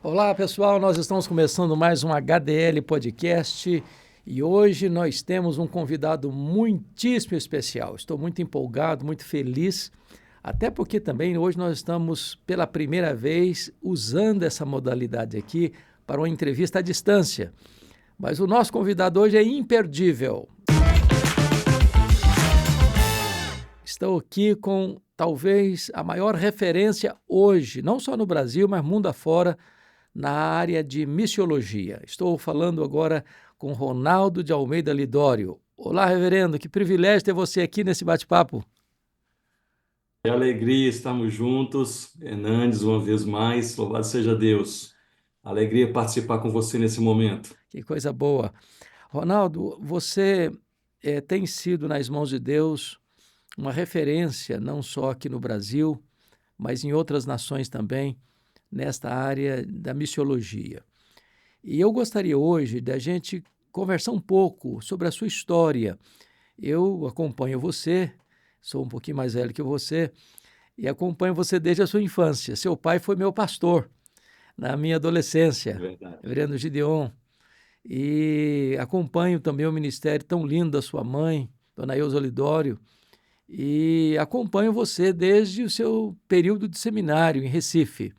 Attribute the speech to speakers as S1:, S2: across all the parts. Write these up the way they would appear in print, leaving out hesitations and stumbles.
S1: Olá, pessoal. Nós estamos começando mais um HDL Podcast e hoje nós temos um convidado muitíssimo especial. Estou muito empolgado, muito feliz, até porque também hoje nós estamos pela primeira vez usando essa modalidade aqui para uma entrevista à distância. Mas o nosso convidado hoje é imperdível. Estou aqui com talvez a maior referência hoje, não só no Brasil, mas mundo afora, na área de missiologia. Estou falando agora com Ronaldo de Almeida Lidório. Olá, reverendo, que privilégio ter você aqui nesse bate-papo.
S2: É alegria, estamos juntos. Hernandes, uma vez mais, louvado seja Deus. Alegria participar com você nesse momento.
S1: Que coisa boa. Ronaldo, você tem sido nas mãos de Deus uma referência, não só aqui no Brasil, mas em outras nações também, nesta área da missiologia. E eu gostaria hoje da gente conversar um pouco sobre a sua história. Eu acompanho você, sou um pouquinho mais velho que você, e acompanho você desde a sua infância. Seu pai foi meu pastor na minha
S2: É
S1: adolescência,
S2: verdade.
S1: reverendo Gideon, e acompanho também o ministério tão lindo da sua mãe, dona Eusa Lidório, e acompanho você desde o seu período de seminário em Recife.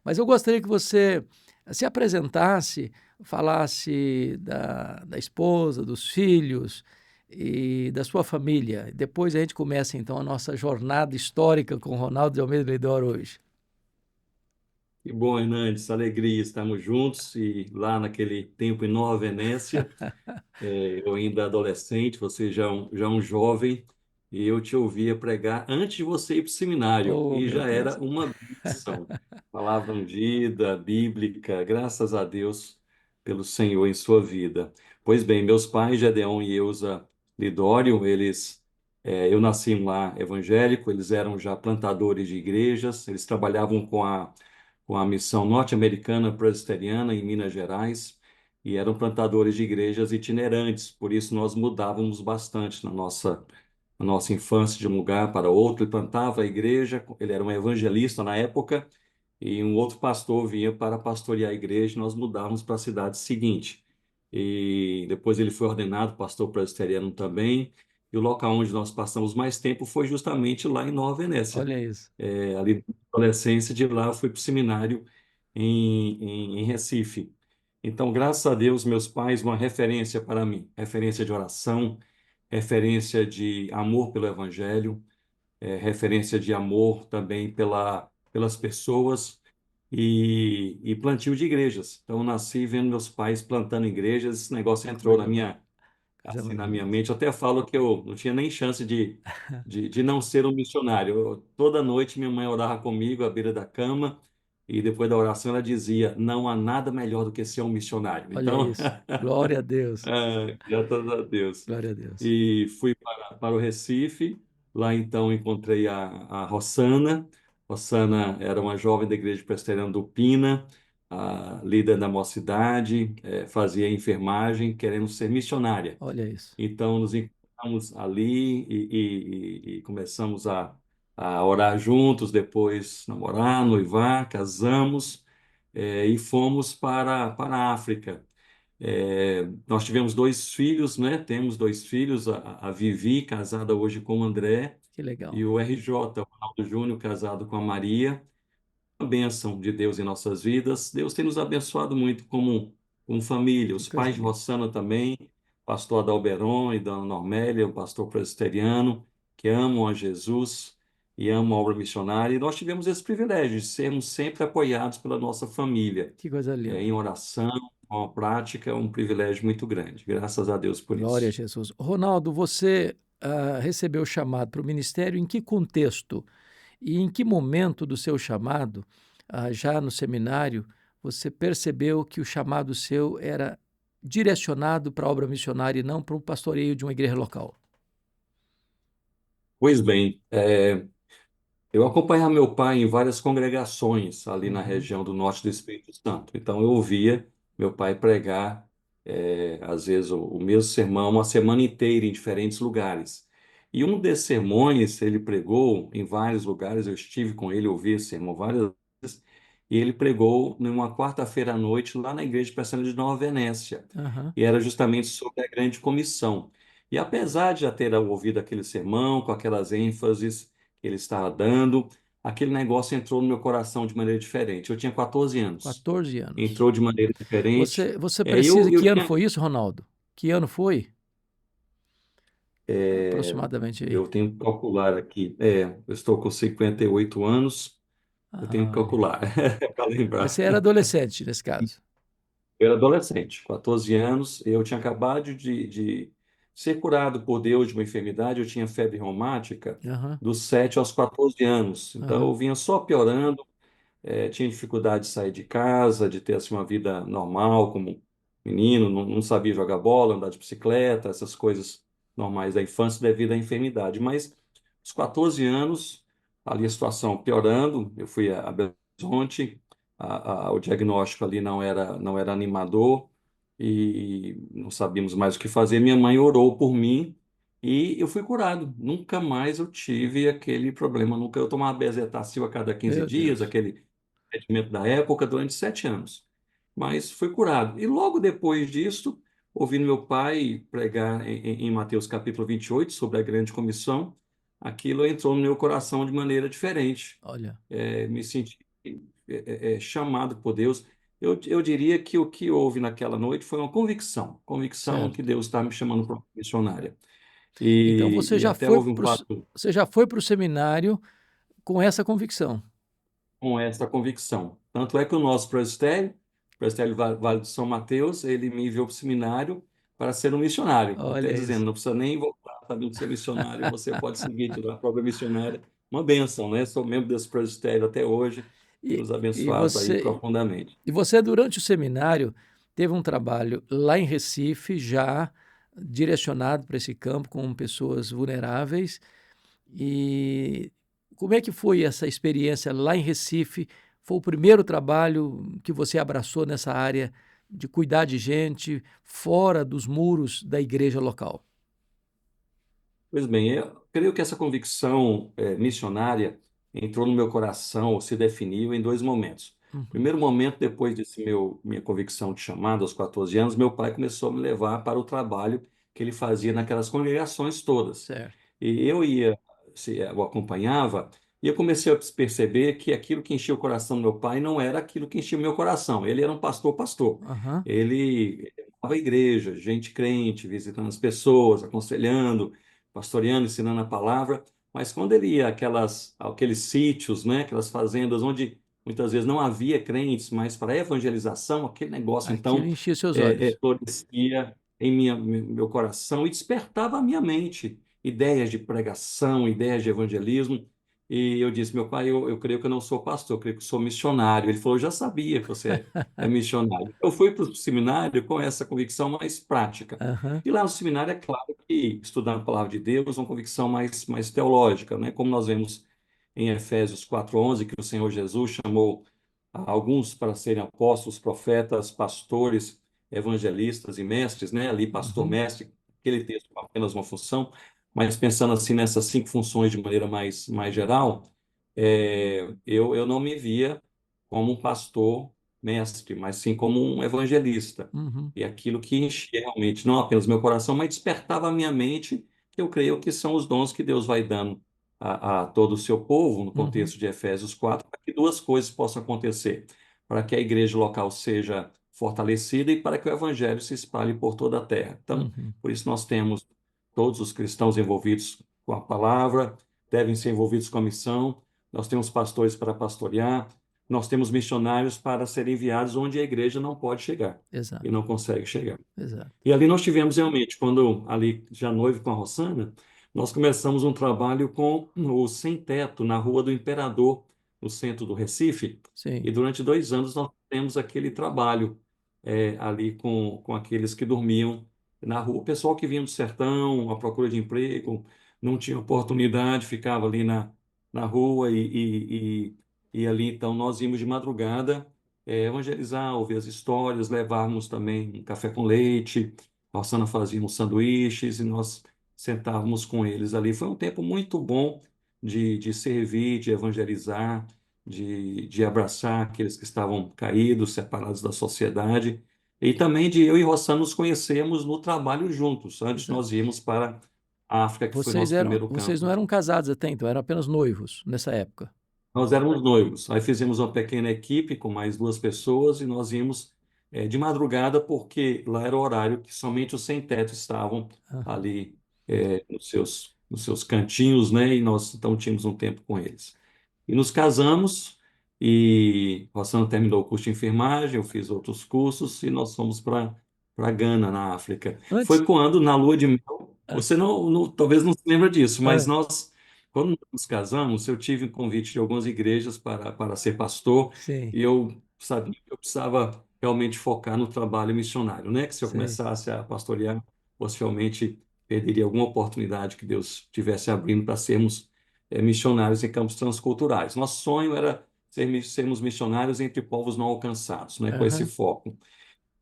S1: Mas eu gostaria que você se apresentasse, falasse da esposa, dos filhos e da sua família. Depois a gente começa então a nossa jornada histórica com Ronaldo de Almeida Leidor hoje.
S2: Que bom, Hernandes, alegria, estamos juntos. E lá naquele tempo em Nova Venécia, eu ainda adolescente, você já um jovem, e eu te ouvia pregar antes de você ir para o seminário,
S1: Oh,
S2: e
S1: meu
S2: já
S1: Deus.
S2: era uma benção. Palavra ungida, bíblica, graças a Deus pelo Senhor em sua vida. Pois bem, meus pais, Gedeon e Eusa Lidório, eu nasci em um lar evangélico, eles eram já plantadores de igrejas, eles trabalhavam com a missão norte-americana presbiteriana em Minas Gerais e eram plantadores de igrejas itinerantes, por isso nós mudávamos bastante na nossa infância de um lugar para outro. Ele plantava a igreja, ele era um evangelista na época, e um outro pastor vinha para pastorear a igreja, e nós mudávamos para a cidade seguinte. E depois ele foi ordenado pastor presbiteriano também, e o local onde nós passamos mais tempo foi justamente lá em Nova Venécia.
S1: Olha isso.
S2: Ali na adolescência, de lá eu fui para o seminário em Recife. Então, graças a Deus, meus pais, uma referência para mim, referência de oração, referência de amor pelo Evangelho, referência de amor também pelas pessoas e plantio de igrejas. Então, eu nasci vendo meus pais plantando igrejas, esse negócio entrou
S1: Coisa boa. Coisa
S2: assim, na minha
S1: maravilhosa.
S2: mente. Eu até falo que eu não tinha nem chance de não ser um missionário. Toda noite minha mãe orava comigo à beira da cama e depois da oração ela dizia: não há nada melhor do que ser um missionário.
S1: Olha
S2: Então,
S1: isso. Glória a Deus.
S2: graças a Deus.
S1: Glória a Deus.
S2: E fui para o Recife. Lá então encontrei a Rossana. Rossana era uma jovem da Igreja Presbiteriana do Pina, a líder da mocidade, fazia enfermagem, querendo ser missionária.
S1: Olha isso.
S2: Então, nos encontramos ali e começamos a orar juntos, depois namorar, noivar, casamos, e fomos para a África. Nós tivemos dois filhos, né? Temos dois filhos, a Vivi, casada hoje com o André,
S1: Que
S2: e
S1: legal.
S2: o RJ, o Ronaldo Júnior, casado com a Maria. A bênção de Deus em nossas vidas. Deus tem nos abençoado muito como família.
S1: Que
S2: Os
S1: coisa
S2: pais de
S1: linda.
S2: Rossana também, pastor Adalberon e Dona Normélia, um pastor presbiteriano, que amam a Jesus e amam a obra missionária. E nós tivemos esse privilégio de sermos sempre apoiados pela nossa família,
S1: Que coisa
S2: em
S1: linda.
S2: oração, com a prática, é um privilégio muito grande. Graças a Deus por
S1: Glória a
S2: isso.
S1: Jesus. Ronaldo, você recebeu o chamado para o ministério em que contexto e em que momento do seu chamado, já no seminário, você percebeu que o chamado seu era direcionado para a obra missionária e não para o pastoreio de uma igreja local?
S2: Pois bem, eu acompanhava meu pai em várias congregações ali na
S1: Uhum.
S2: região do norte do Espírito Santo. Então eu ouvia meu pai pregar, às vezes o mesmo sermão uma semana inteira em diferentes lugares. E um desses sermões ele pregou em vários lugares. Eu estive com ele, ouvi esse sermão várias vezes. e ele pregou numa quarta-feira à noite lá na Igreja Presbiteriana de Nova Venécia,
S1: Aham.
S2: e era justamente sobre a grande comissão. E apesar de já ter ouvido aquele sermão, com aquelas ênfases que ele estava dando, aquele negócio entrou no meu coração de maneira diferente. Eu tinha 14 anos,
S1: 14 anos.
S2: entrou de maneira diferente.
S1: Você
S2: É, eu,
S1: precisa.
S2: eu
S1: Que ano
S2: tinha,
S1: foi isso, Ronaldo? Que ano foi?
S2: é,
S1: Aproximadamente aí.
S2: eu tenho que calcular aqui. Eu estou com 58 anos, eu tenho que
S1: Ah, olha.
S2: calcular para
S1: Mas
S2: lembrar.
S1: você era adolescente nesse caso.
S2: Eu era adolescente, 14 anos, eu tinha acabado de ser curado por Deus de uma enfermidade, eu tinha febre reumática
S1: Aham,
S2: dos 7 aos 14 anos. Então
S1: aham.
S2: eu vinha só piorando, tinha dificuldade de sair de casa, de ter assim, uma vida normal como menino, não sabia jogar bola, andar de bicicleta, essas coisas normais da infância devido à enfermidade. Mas aos 14 anos, ali a situação piorando, eu fui a Belo Horizonte, o diagnóstico ali não era animador e não sabíamos mais o que fazer. Minha mãe orou por mim e eu fui curado. Nunca mais eu tive aquele problema. Nunca eu tomava bezetacil a cada 15
S1: Meu
S2: dias,
S1: Deus.
S2: aquele medicamento da época, durante 7 anos. Mas fui curado. E logo depois disso, ouvindo meu pai pregar em Mateus capítulo 28 sobre a grande comissão, aquilo entrou no meu coração de maneira diferente.
S1: Olha,
S2: Me senti chamado por Deus. Eu diria que o que houve naquela noite foi uma convicção que
S1: certo.
S2: Deus está me chamando para uma missionária.
S1: Então
S2: E até houve um fato
S1: você já foi para o seminário com essa convicção.
S2: com essa convicção. Tanto é que o nosso presbitério Vale de São Mateus, ele me enviou para o seminário para ser um missionário, até
S1: Olha
S2: dizendo,
S1: isso.
S2: não precisa nem voltar sabendo ser missionário, você pode seguir, tirar a própria missionária. Uma bênção, né? Sou membro desse presbitério até hoje, tem
S1: E,
S2: nos
S1: e
S2: abençoado aí
S1: você,
S2: profundamente.
S1: e você, durante o seminário, teve um trabalho lá em Recife, já direcionado para esse campo, com pessoas vulneráveis. E como é que foi essa experiência lá em Recife? Foi o primeiro trabalho que você abraçou nessa área de cuidar de gente fora dos muros da igreja local?
S2: Pois bem, eu creio que essa convicção missionária entrou no meu coração, ou se definiu em dois momentos.
S1: Uhum,
S2: Primeiro momento, depois desse minha convicção de chamado aos 14 anos, meu pai começou a me levar para o trabalho que ele fazia naquelas congregações todas.
S1: certo.
S2: E eu ia, o acompanhava, e eu comecei a perceber que aquilo que enchia o coração do meu pai não era aquilo que enchia o meu coração. Ele era um pastor.
S1: Aham,
S2: Ele amava a igreja, gente crente, visitando as pessoas, aconselhando, pastoreando, ensinando a palavra. Mas quando ele ia aqueles sítios, né, aquelas fazendas onde muitas vezes não havia crentes, mas para evangelização, aquele negócio
S1: aquilo
S2: então
S1: enchia seus olhos.
S2: florescia em meu coração e despertava a minha mente ideias de pregação, ideias de evangelismo. E eu disse, meu pai, eu creio que eu não sou pastor, eu creio que sou missionário. Ele falou, eu já sabia que você é missionário. Eu fui para o seminário com essa convicção mais prática.
S1: Aham,
S2: E lá no seminário, é claro que estudando a palavra de Deus, uma convicção mais teológica, né? Como nós vemos em Efésios 4:11, que o Senhor Jesus chamou alguns para serem apóstolos, profetas, pastores, evangelistas e mestres, né? Ali, pastor,
S1: uhum,
S2: mestre, aquele texto com apenas uma função, mas pensando assim nessas 5 funções de maneira mais geral, eu não me via como um pastor mestre, mas sim como um evangelista.
S1: uhum,
S2: E aquilo que enchia realmente não apenas meu coração, mas despertava a minha mente, que eu creio que são os dons que Deus vai dando a todo o seu povo, no
S1: uhum,
S2: contexto de Efésios 4, para que duas coisas possam acontecer: para que a igreja local seja fortalecida e para que o evangelho se espalhe por toda a terra. Então,
S1: uhum.
S2: por isso nós temos todos os cristãos envolvidos com a palavra, devem ser envolvidos com a missão, nós temos pastores para pastorear, nós temos missionários para serem enviados onde a igreja não pode chegar e
S1: Exato,
S2: não consegue chegar.
S1: exato.
S2: E ali nós tivemos realmente, quando ali já noivo com a Rossana, nós começamos um trabalho com o Sem Teto, na Rua do Imperador, no centro do Recife,
S1: Sim.
S2: e durante 2 anos nós temos aquele trabalho ali com aqueles que dormiam na rua. O pessoal que vinha do sertão, à procura de emprego, não tinha oportunidade, ficava ali na rua e ali então nós íamos de madrugada evangelizar, ouvir as histórias, levarmos também um café com leite. A Rossana fazia uns sanduíches e nós sentávamos com eles ali. Foi um tempo muito bom de servir, de evangelizar. de abraçar aqueles que estavam caídos, separados da sociedade, e também de eu e Rossana nos conhecermos no trabalho juntos. Antes
S1: Exato.
S2: nós íamos para a África, que foi nosso primeiro
S1: Vocês
S2: campo.
S1: não eram casados até então, eram apenas noivos nessa época.
S2: Nós éramos noivos. Aí fizemos uma pequena equipe com mais duas pessoas e nós íamos de madrugada, porque lá era o horário que somente os sem-teto estavam
S1: Aham.
S2: ali nos seus cantinhos, né? E nós então tínhamos um tempo com eles. E nos casamos, e Rossana terminou o curso de enfermagem, eu fiz outros cursos e nós fomos para Gana, na África.
S1: Antes.
S2: Foi quando, na lua de mel,
S1: Ah,
S2: você talvez não se lembra disso, mas
S1: ah,
S2: nós, quando nós nos casamos, eu tive um convite de algumas igrejas para ser pastor,
S1: sim,
S2: e eu sabia que eu precisava realmente focar no trabalho missionário, né? Que se eu
S1: sim.
S2: começasse a pastorear, possivelmente perderia alguma oportunidade que Deus estivesse abrindo para sermos missionários em campos transculturais. Nosso sonho era sermos missionários entre povos não alcançados, né, com esse
S1: Aham.
S2: foco.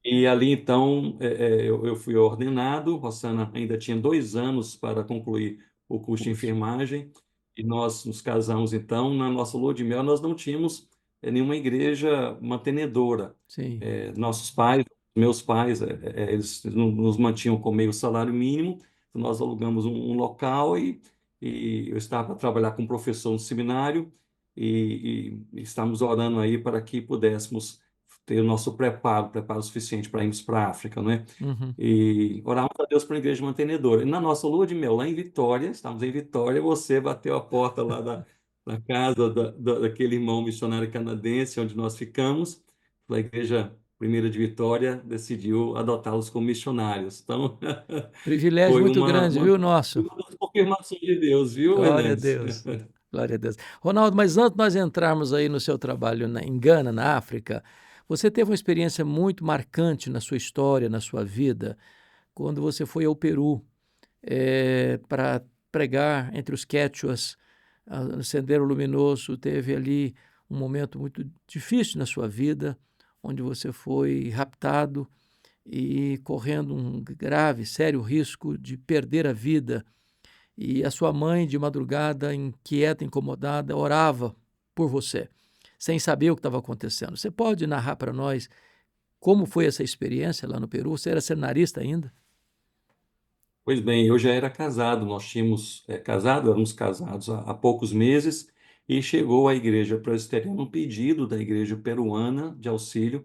S2: E ali, então, eu fui ordenado. Rossana ainda tinha 2 anos para concluir o curso de
S1: Curso.
S2: enfermagem, e nós nos casamos, então. Na nossa lua de mel, nós não tínhamos nenhuma igreja mantenedora.
S1: Sim.
S2: Nossos pais, meus pais, eles nos mantinham com meio salário mínimo. Então nós alugamos um local, e eu estava para trabalhar com um professor no seminário, e estávamos orando aí para que pudéssemos ter o nosso preparo suficiente para irmos para a África, não é?
S1: Uhum.
S2: E orávamos a Deus para a igreja mantenedora. E na nossa lua de mel, lá em Vitória, estávamos em Vitória, você bateu a porta lá da casa daquele irmão missionário canadense, onde nós ficamos. A igreja primeira de Vitória decidiu adotá-los como missionários. Então,
S1: Privilégio
S2: foi
S1: muito
S2: uma,
S1: grande,
S2: uma,
S1: viu, nosso?
S2: uma das confirmações de Deus, viu,
S1: Glória a
S2: Hernandes?
S1: Deus. Glória a Deus. Ronaldo, mas antes de nós entrarmos aí no seu trabalho em Gana, na África, você teve uma experiência muito marcante na sua história, na sua vida, quando você foi ao Peru para pregar entre os quechuas, no Sendero Luminoso. Teve ali um momento muito difícil na sua vida, onde você foi raptado e correndo um grave, sério risco de perder a vida. E a sua mãe, de madrugada, inquieta, incomodada, orava por você, sem saber o que estava acontecendo. Você pode narrar para nós como foi essa experiência lá no Peru? Você era seminarista ainda?
S2: Pois bem, eu já era casado. Nós tínhamos éramos casados há poucos meses, e chegou à igreja presbiteriana um pedido da igreja peruana de auxílio,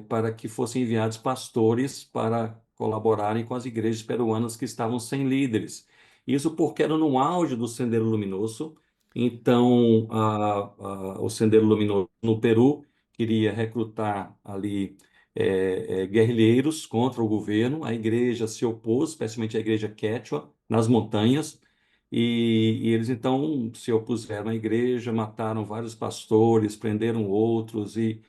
S2: para que fossem enviados pastores para colaborarem com as igrejas peruanas que estavam sem líderes. Isso porque era no auge do Sendero Luminoso. Então, o Sendero Luminoso no Peru queria recrutar ali guerrilheiros contra o governo. A igreja se opôs, especialmente a igreja Quechua, nas montanhas, e eles então se opuseram à igreja, mataram vários pastores, prenderam outros, e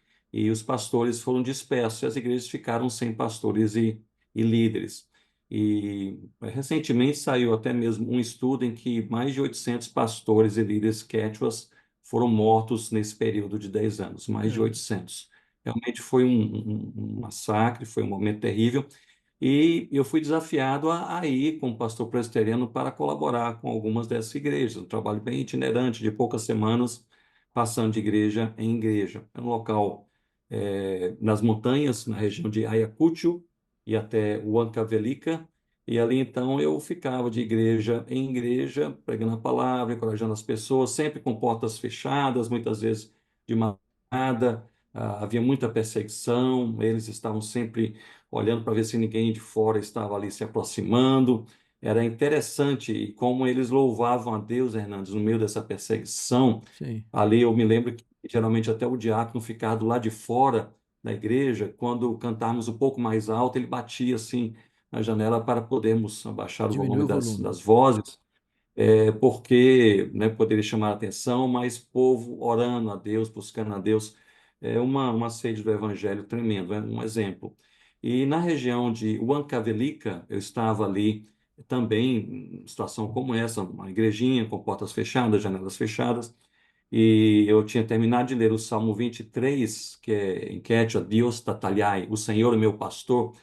S2: os pastores foram dispersos, e as igrejas ficaram sem pastores e líderes. E recentemente saiu até mesmo um estudo em que mais de 800 pastores e líderes quechuas foram mortos nesse período de 10 anos, mais de
S1: Uhum.
S2: 800. Realmente foi um massacre, foi um momento terrível. E eu fui desafiado a ir como pastor presbiteriano para colaborar com algumas dessas igrejas. Um trabalho bem itinerante, de poucas semanas, passando de igreja em igreja. É um local nas montanhas, na região de Ayacucho e até Huancavelica. E ali então eu ficava de igreja em igreja, pregando a palavra, encorajando as pessoas, sempre com portas fechadas, muitas vezes de madrugada. Havia muita perseguição, eles estavam sempre olhando para ver se ninguém de fora estava ali se aproximando. Era interessante como eles louvavam a Deus, Hernandes, no meio dessa perseguição.
S1: Sim,
S2: Ali eu me lembro que geralmente até o diácono ficava do lado de fora da igreja. Quando cantávamos um pouco mais alto, ele batia assim na janela para podermos abaixar o volume
S1: diminuiu o
S2: das,
S1: volume.
S2: das vozes, porque, né, poderia chamar a atenção, mas povo orando a Deus, buscando a Deus. É uma sede do evangelho tremendo, é um exemplo. E na região de Huancavelica, eu estava ali também, em situação como essa, uma igrejinha com portas fechadas, janelas fechadas, e eu tinha terminado de ler o Salmo 23, que é em quechua, Dios Tataliai, o Senhor é meu pastor.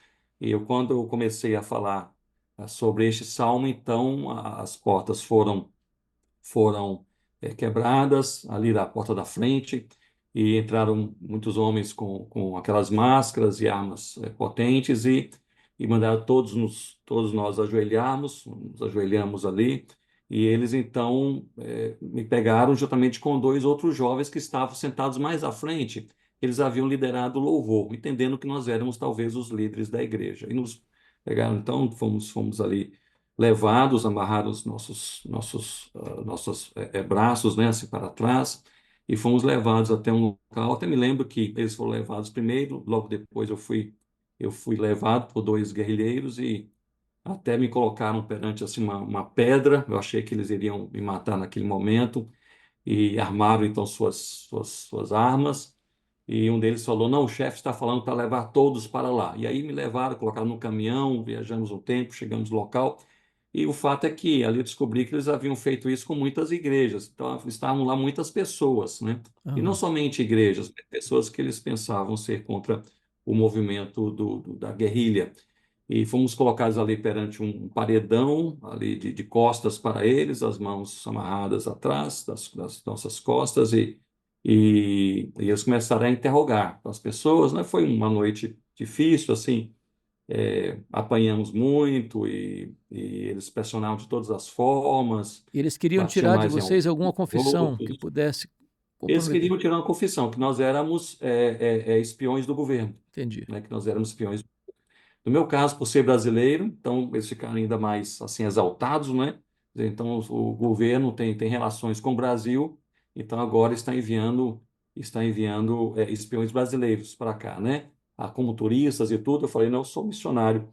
S2: E quando eu comecei a falar sobre este salmo, então as portas foram quebradas ali da porta da frente, e entraram muitos homens com aquelas máscaras e armas potentes, e mandaram todos nós ajoelharmos, nos ajoelhamos ali, e eles então me pegaram juntamente com dois outros jovens que estavam sentados mais à frente. Eles haviam liderado o louvor, entendendo que nós éramos talvez os líderes da igreja. E nos pegaram, então, fomos ali levados, amarraram os nossos braços, né, assim para trás, e fomos levados até um local. Até me lembro que eles foram levados primeiro, logo depois eu fui levado por dois guerrilheiros e até me colocaram perante assim uma pedra. Eu achei que eles iriam me matar naquele momento e armaram então suas armas. E um deles falou: Não, o chefe está falando para levar todos para lá. E aí me levaram, colocaram no caminhão, viajamos um tempo, chegamos no local. E o fato é que ali eu descobri que eles haviam feito isso com muitas igrejas. Então estavam lá muitas pessoas, né? E não
S1: Aham.
S2: somente igrejas, mas pessoas que eles pensavam ser contra o movimento da guerrilha. E fomos colocados ali perante um paredão, ali de costas para eles, as mãos amarradas atrás das nossas costas, e eles começaram a interrogar as pessoas, né? Foi uma noite difícil, assim, apanhamos muito, e eles pressionavam de todas as formas,
S1: E eles queriam
S2: batiam
S1: tirar de
S2: mais em
S1: vocês alguma confissão que
S2: outros.
S1: pudesse
S2: Eles
S1: comprometer.
S2: queriam tirar uma confissão, que nós éramos espiões do governo,
S1: Entendi.
S2: né? Que nós éramos espiões. No meu caso, por ser brasileiro, então eles ficaram ainda mais assim exaltados, né? Então o governo tem relações com o Brasil, então agora está enviando espiões brasileiros para cá, né? Como turistas e tudo. Eu falei, não, eu sou missionário.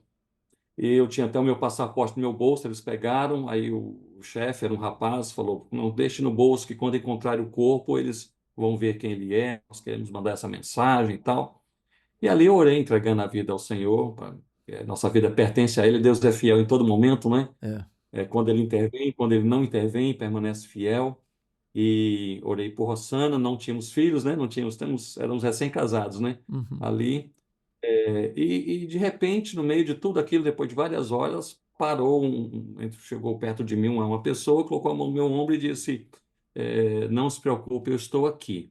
S2: E eu tinha até o meu passaporte no meu bolso, eles pegaram, aí o chefe era um rapaz, falou, não deixe no bolso que quando encontrarem o corpo, eles vão ver quem ele é, nós queremos mandar essa mensagem e tal. E ali eu orei, entregando a vida ao Senhor. Nossa vida pertence a Ele. Deus é fiel em todo momento, né?
S1: É.
S2: Quando Ele intervém, quando Ele não intervém, permanece fiel. E orei por Rossana. Não tínhamos filhos, né? Não tínhamos, éramos recém-casados, né?
S1: Uhum.
S2: Ali. E de repente, no meio de tudo aquilo, depois de várias horas, parou, chegou perto de mim uma pessoa, colocou a mão no meu ombro e disse: Não se preocupe, eu estou aqui.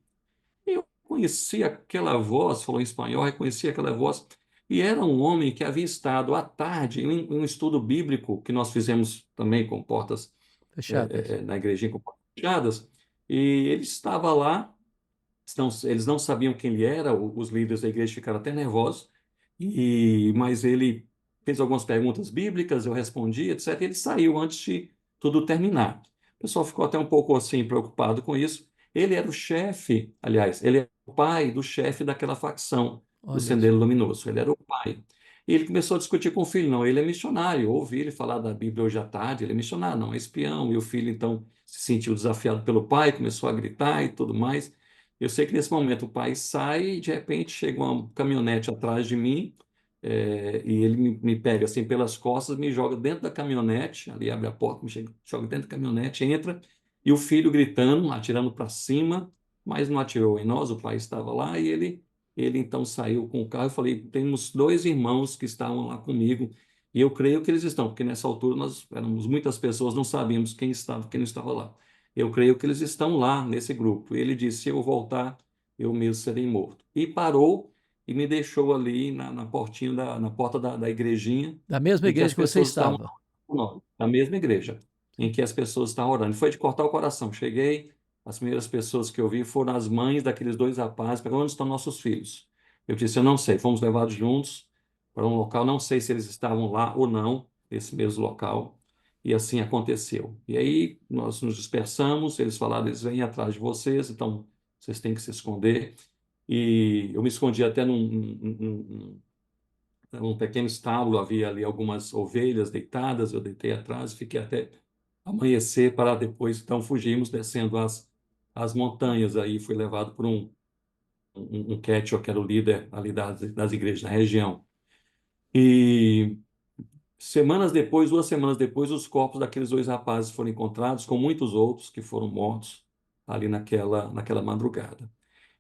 S2: Eu conhecia aquela voz, falou em espanhol, reconhecia aquela voz, e era um homem que havia estado à tarde em um estudo bíblico que nós fizemos também com portas,
S1: Fechadas.
S2: na igrejinha com portas fechadas, e ele estava lá. Eles não sabiam quem ele era, os líderes da igreja ficaram até nervosos, mas ele fez algumas perguntas bíblicas, eu respondi, etc. E ele saiu antes de tudo terminar. O pessoal ficou até um pouco assim preocupado com isso. Ele era o chefe, aliás, ele é o pai do chefe daquela facção do
S1: Olha
S2: Sendeiro
S1: só.
S2: Luminoso. Ele era o pai. E ele começou a discutir com o filho. Não, ele é missionário. Eu ouvi ele falar da Bíblia hoje à tarde. Ele é missionário, não é espião. E o filho, então, se sentiu desafiado pelo pai, começou a gritar e tudo mais. Eu sei que nesse momento o pai sai e de repente chega uma caminhonete atrás de mim, e ele me pega assim pelas costas, me joga dentro da caminhonete, ali abre a porta, joga dentro da caminhonete, entra, e o filho gritando, atirando para cima, mas não atirou em nós, o pai estava lá, e ele então saiu com o carro. Eu falei, temos dois irmãos que estavam lá comigo, e eu creio que eles estão, porque nessa altura nós éramos muitas pessoas, não sabíamos quem estava, quem não estava lá. Eu creio que eles estão lá nesse grupo. Ele disse: Se eu voltar, eu mesmo serei morto. E parou e me deixou ali na portinha na porta da igrejinha,
S1: Da mesma
S2: em que
S1: igreja
S2: as
S1: que você
S2: pessoas estavam
S1: estava.
S2: orando, na mesma igreja, em que as pessoas estavam orando. Foi de cortar o coração. Cheguei, as primeiras pessoas que eu vi foram as mães daqueles dois rapazes. Perguntaram: Onde estão nossos filhos? Eu disse: Eu não sei. Fomos levados juntos para um local, não sei se eles estavam lá ou não, nesse mesmo local. E assim aconteceu. E aí nós nos dispersamos, eles falaram: eles vêm atrás de vocês, então vocês têm que se esconder. E eu me escondi até num pequeno estábulo, havia ali algumas ovelhas deitadas, eu deitei atrás, fiquei até amanhecer para depois, então fugimos descendo as montanhas. Aí fui levado por um Quechua, que era o líder ali das igrejas da região. E semanas depois, 2 semanas depois, os corpos daqueles dois rapazes foram encontrados, com muitos outros que foram mortos ali naquela madrugada.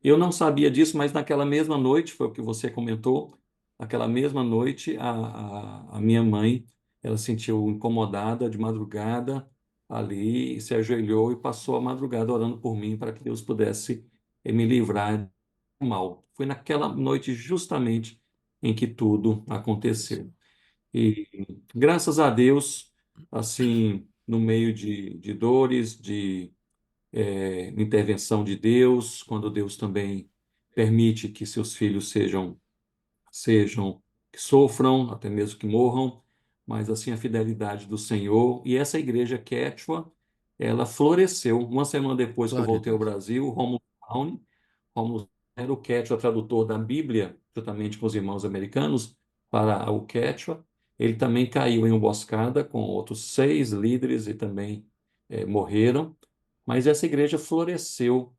S2: Eu não sabia disso, mas naquela mesma noite, foi o que você comentou, naquela mesma noite, a minha mãe, ela se sentiu incomodada de madrugada, ali, se ajoelhou e passou a madrugada orando por mim para que Deus pudesse me livrar do mal. Foi naquela noite justamente em que tudo aconteceu.
S1: Aconteceu.
S2: E graças a Deus, assim, no meio de dores, de intervenção de Deus, quando Deus também permite que seus filhos sejam que sofram, até mesmo que morram, mas assim a fidelidade do Senhor. E essa igreja Quechua, ela floresceu. Uma semana depois que eu
S1: Glória a
S2: voltei ao
S1: Deus.
S2: Brasil, Romulo Brown, Romulo era o Quechua tradutor da Bíblia, juntamente com os irmãos americanos, para o Quechua. Ele também caiu em emboscada com outros 6 líderes e também morreram. Mas essa igreja floresceu,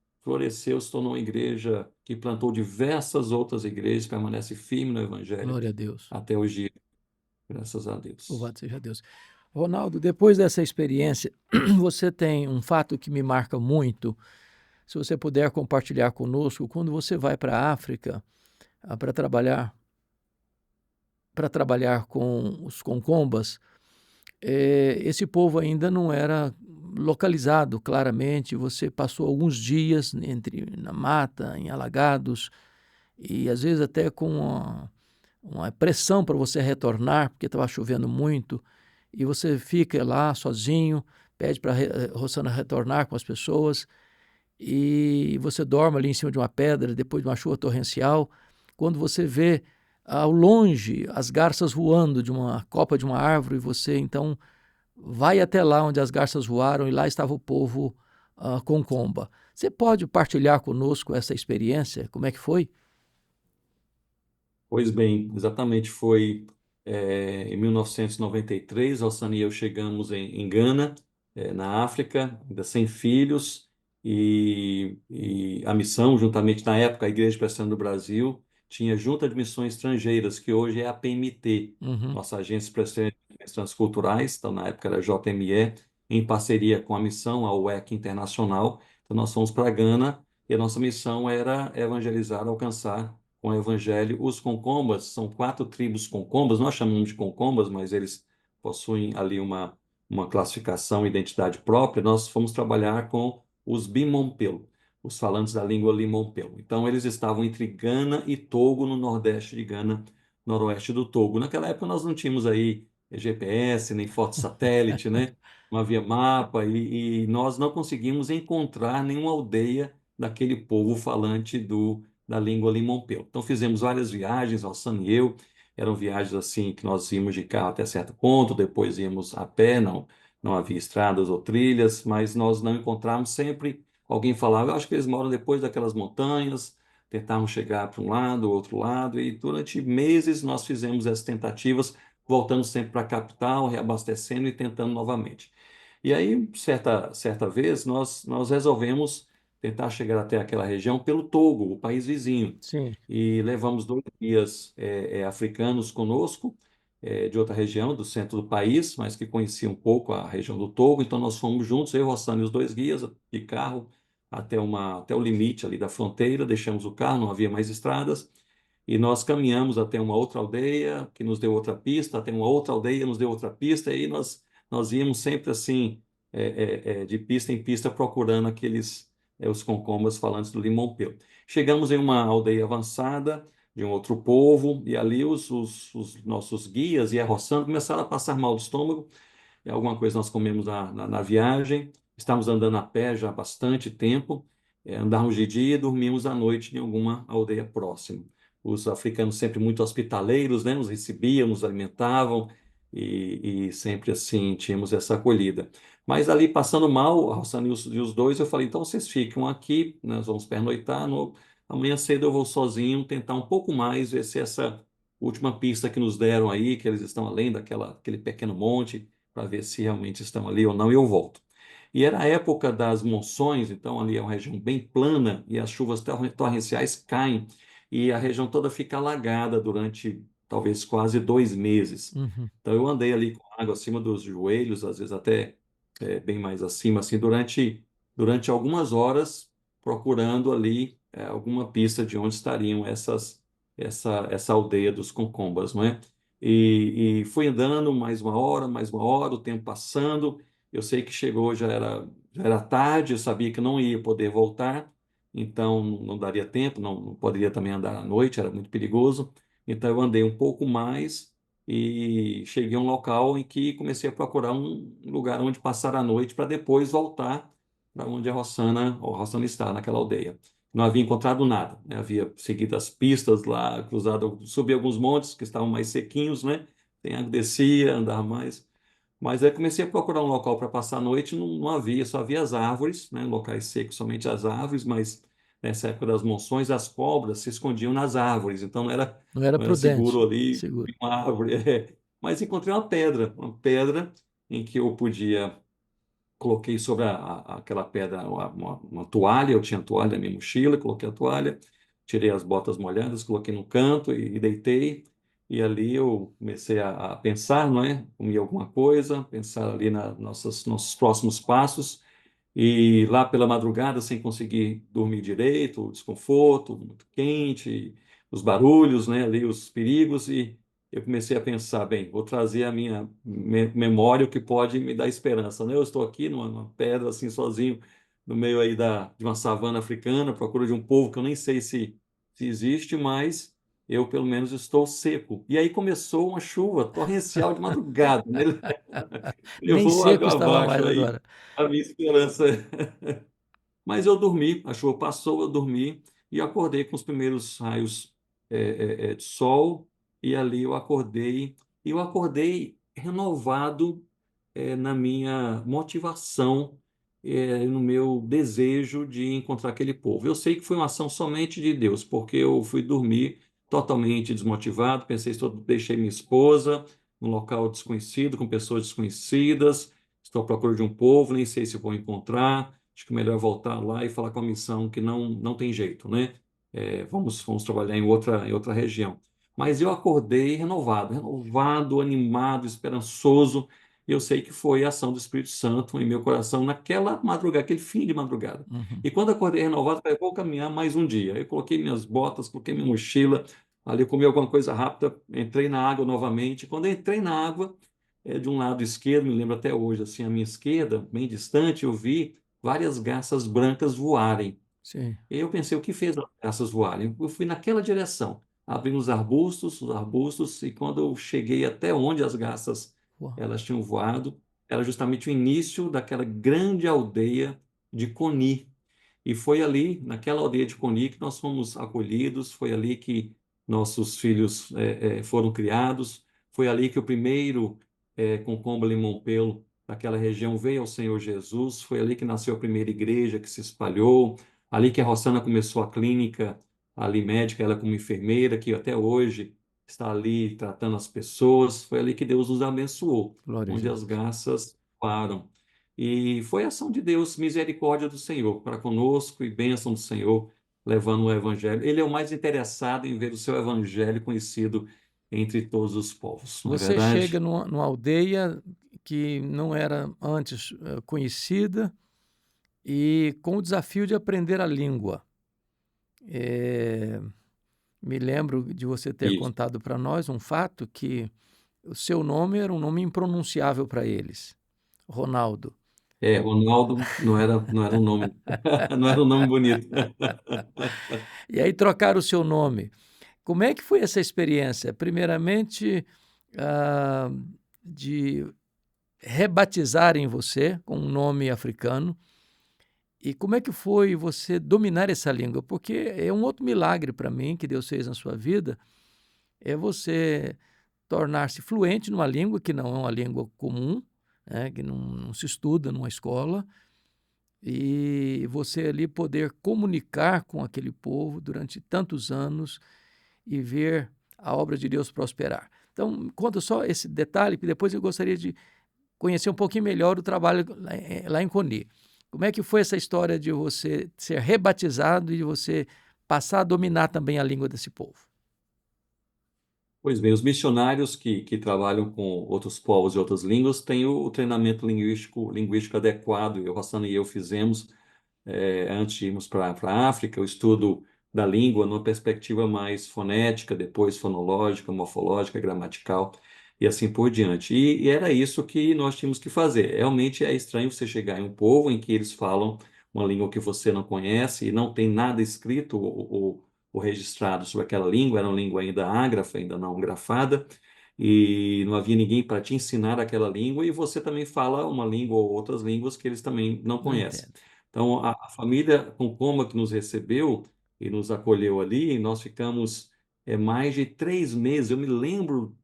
S2: se tornou uma igreja que plantou diversas outras igrejas, permanece firme no Evangelho
S1: Glória a Deus.
S2: até hoje, graças a Deus.
S1: Louvado seja Deus. Ronaldo, depois dessa experiência, você tem um fato que me marca muito. Se você puder compartilhar conosco, quando você vai para a África para trabalhar com os concombas, esse povo ainda não era localizado claramente. Você passou alguns dias na mata, em alagados, e às vezes até com uma pressão para você retornar, porque estava chovendo muito, e você fica lá sozinho, pede para a Rosana retornar com as pessoas, e você dorme ali em cima de uma pedra depois de uma chuva torrencial. Quando você vê ao longe as garças voando de uma copa de uma árvore, você então vai até lá onde as garças voaram e lá estava o povo com comba. Você pode partilhar conosco essa experiência? Como é que foi?
S2: Pois bem, exatamente foi em 1993, Rossana e eu chegamos em Gana, na África, ainda sem filhos, e a missão, juntamente na época, a Igreja Presbiteriana do Brasil, tinha Junta de Missões Estrangeiras, que hoje é a PMT,
S1: Uhum.
S2: nossa Agência Presbiteriana de Missões Transculturais, então na época era JME, em parceria com a missão, a UEC Internacional. Então nós fomos para Gana e a nossa missão era evangelizar, alcançar com o evangelho. Os concombas são 4 tribos concombas, nós chamamos de concombas, mas eles possuem ali uma classificação, identidade própria. Nós fomos trabalhar com os Bimompelo, os falantes da língua Limompelo. Então, eles estavam entre Gana e Togo, no nordeste de Gana, noroeste do Togo. Naquela época, nós não tínhamos aí GPS, nem foto satélite, né? Não havia mapa e nós não conseguimos encontrar nenhuma aldeia daquele povo falante da língua Limompeu. Então fizemos várias viagens, Alçano e eu, eram viagens assim que nós íamos de carro até certo ponto, depois íamos a pé, não havia estradas ou trilhas, mas nós não encontrávamos. Sempre alguém falava, eu acho que eles moram depois daquelas montanhas, tentávamos chegar para um lado, outro lado, e durante meses nós fizemos essas tentativas, voltando sempre para a capital, reabastecendo e tentando novamente. E aí, certa vez, nós resolvemos tentar chegar até aquela região pelo Togo, o país vizinho.
S1: Sim,
S2: E levamos 2 guias africanos conosco, de outra região, do centro do país, mas que conheciam um pouco a região do Togo. Então nós fomos juntos, eu, Rossano e os 2 guias, de carro até o limite ali da fronteira, deixamos o carro, não havia mais estradas, e nós caminhamos até uma outra aldeia, que nos deu outra pista, até uma outra aldeia, nos deu outra pista, e aí nós íamos sempre assim, de pista em pista, procurando os concombas falantes do Limompeu. Chegamos em uma aldeia avançada de um outro povo, e ali os nossos guias e a Roçana começaram a passar mal do estômago, e alguma coisa nós comemos na viagem. Estávamos andando a pé já há bastante tempo, andávamos de dia e dormimos à noite em alguma aldeia próxima. Os africanos sempre muito hospitaleiros, né? Nos recebiam, nos alimentavam, e sempre assim tínhamos essa acolhida. Mas ali passando mal, a Rossana e os dois, eu falei, então vocês ficam aqui, nós vamos pernoitar, amanhã cedo eu vou sozinho tentar um pouco mais, ver se essa última pista que nos deram aí, que eles estão além daquele pequeno monte, para ver se realmente estão ali ou não, e eu volto. E era a época das monções, então ali é uma região bem plana e as chuvas torrenciais caem e a região toda fica alagada durante talvez quase 2 meses.
S1: uhum.
S2: Então eu andei ali com água acima dos joelhos, às vezes até bem mais acima, assim, durante algumas horas, procurando ali alguma pista de onde estariam essa aldeia dos Concombas, não é? E fui andando mais uma hora, o tempo passando, Eu sei que chegou, já era tarde, eu sabia que não ia poder voltar, então não daria tempo, não poderia também andar à noite, era muito perigoso. Então eu andei um pouco mais e cheguei a um local em que comecei a procurar um lugar onde passar a noite para depois voltar para onde a Rossana está, naquela aldeia. Não havia encontrado nada, né? Havia seguido as pistas lá, cruzado, subi alguns montes que estavam mais sequinhos, né? Tem água, descia, andava mais. Mas aí comecei a procurar um local para passar a noite, não havia, só havia as árvores, né? Locais secos, somente as árvores, mas nessa época das monções, as cobras se escondiam nas árvores, então
S1: Não era
S2: não era seguro
S1: prudente,
S2: ali,
S1: seguro.
S2: uma árvore. É. Mas encontrei uma pedra em que eu podia, coloquei sobre aquela pedra uma toalha, eu tinha toalha na minha mochila, coloquei a toalha, tirei as botas molhadas, coloquei no canto e deitei. E ali eu comecei a pensar, não é? Comer alguma coisa, pensar ali nossos próximos passos. E lá pela madrugada, sem conseguir dormir direito, o desconforto, muito quente, os barulhos, né, ali, os perigos, e eu comecei a pensar, bem, vou trazer a minha memória, o que pode me dar esperança, né? Eu estou aqui numa pedra, assim, sozinho, no meio aí de uma savana africana, à procura de um povo que eu nem sei se existe, mas eu, pelo menos, estou seco. E aí começou uma chuva torrencial de madrugada, né?
S1: Nem
S2: Levou
S1: seco
S2: água
S1: estava
S2: abaixo
S1: mais
S2: aí
S1: agora.
S2: a minha esperança. Mas eu dormi, a chuva passou, eu dormi e acordei com os primeiros raios de sol, e ali eu acordei renovado na minha motivação, no meu desejo de encontrar aquele povo. Eu sei que foi uma ação somente de Deus, porque eu fui dormir totalmente desmotivado, pensei, deixei minha esposa num local desconhecido, com pessoas desconhecidas, estou à procura de um povo, nem sei se vou encontrar. Acho que é melhor voltar lá e falar com a missão que não tem jeito, né? Vamos trabalhar em outra região. Mas eu acordei renovado, animado, esperançoso. E eu sei que foi a ação do Espírito Santo em meu coração naquela madrugada, aquele fim de madrugada.
S1: Uhum.
S2: E quando acordei renovado, falei, vou caminhar mais um dia. Eu coloquei minhas botas, coloquei minha mochila, ali comi alguma coisa rápida, entrei na água novamente. Quando eu entrei na água, de um lado esquerdo, me lembro até hoje, assim, à minha esquerda, bem distante, eu vi várias garças brancas voarem.
S1: Sim.
S2: E eu pensei, o que fez as garças voarem? Eu fui naquela direção, abrindo os arbustos, e quando eu cheguei até onde as garças
S1: Uau.
S2: elas tinham voado, era justamente o início daquela grande aldeia de Coni. E foi ali, naquela aldeia de Coni, que nós fomos acolhidos, foi ali que nossos filhos foram criados, foi ali que o primeiro concombre limão pelo daquela região veio ao Senhor Jesus, foi ali que nasceu a primeira igreja que se espalhou, ali que a Rossana começou a clínica ali médica, ela como enfermeira, que até hoje está ali tratando as pessoas, foi ali que Deus nos abençoou,
S1: Glória a
S2: onde as
S1: Jesus.
S2: graças param. E foi ação de Deus, misericórdia do Senhor para conosco e bênção do Senhor, levando o Evangelho. Ele é o mais interessado em ver o seu Evangelho conhecido entre todos os povos, não é
S1: Você chega
S2: verdade?
S1: numa aldeia que não era antes conhecida e com o desafio de aprender a língua. Eh, Me lembro de você ter
S2: Isso.
S1: contado para nós um fato que o seu nome era um nome impronunciável para eles, Ronaldo.
S2: Ronaldo não era um nome, não era um nome bonito.
S1: E aí trocaram o seu nome. Como é que foi essa experiência? Primeiramente, ah, de rebatizarem você com um nome africano. E como é que foi você dominar essa língua? Porque é um outro milagre para mim que Deus fez na sua vida, é você tornar-se fluente numa língua que não é uma língua comum, né, que não se estuda numa escola, e você ali poder comunicar com aquele povo durante tantos anos e ver a obra de Deus prosperar. Então, conta só esse detalhe, que depois eu gostaria de conhecer um pouquinho melhor o trabalho lá em Coni. Como é que foi essa história de você ser rebatizado e de você passar a dominar também a língua desse povo?
S2: Pois bem, os missionários que trabalham com outros povos e outras línguas têm o treinamento linguístico adequado, e o Rossana e eu fizemos antes de irmos para a África, o estudo da língua numa perspectiva mais fonética, depois fonológica, morfológica, gramatical. e assim por diante. E era isso que nós tínhamos que fazer. Realmente é estranho você chegar em um povo em que eles falam uma língua que você não conhece e não tem nada escrito ou registrado sobre aquela língua, era uma língua ainda ágrafa, ainda não grafada, e não havia ninguém para te ensinar aquela língua, e você também fala uma língua ou outras línguas que eles também não
S1: Não
S2: conhecem.
S1: entendo.
S2: Então, a família Concoma que nos recebeu e nos acolheu ali, nós ficamos mais de 3 meses. Eu me lembro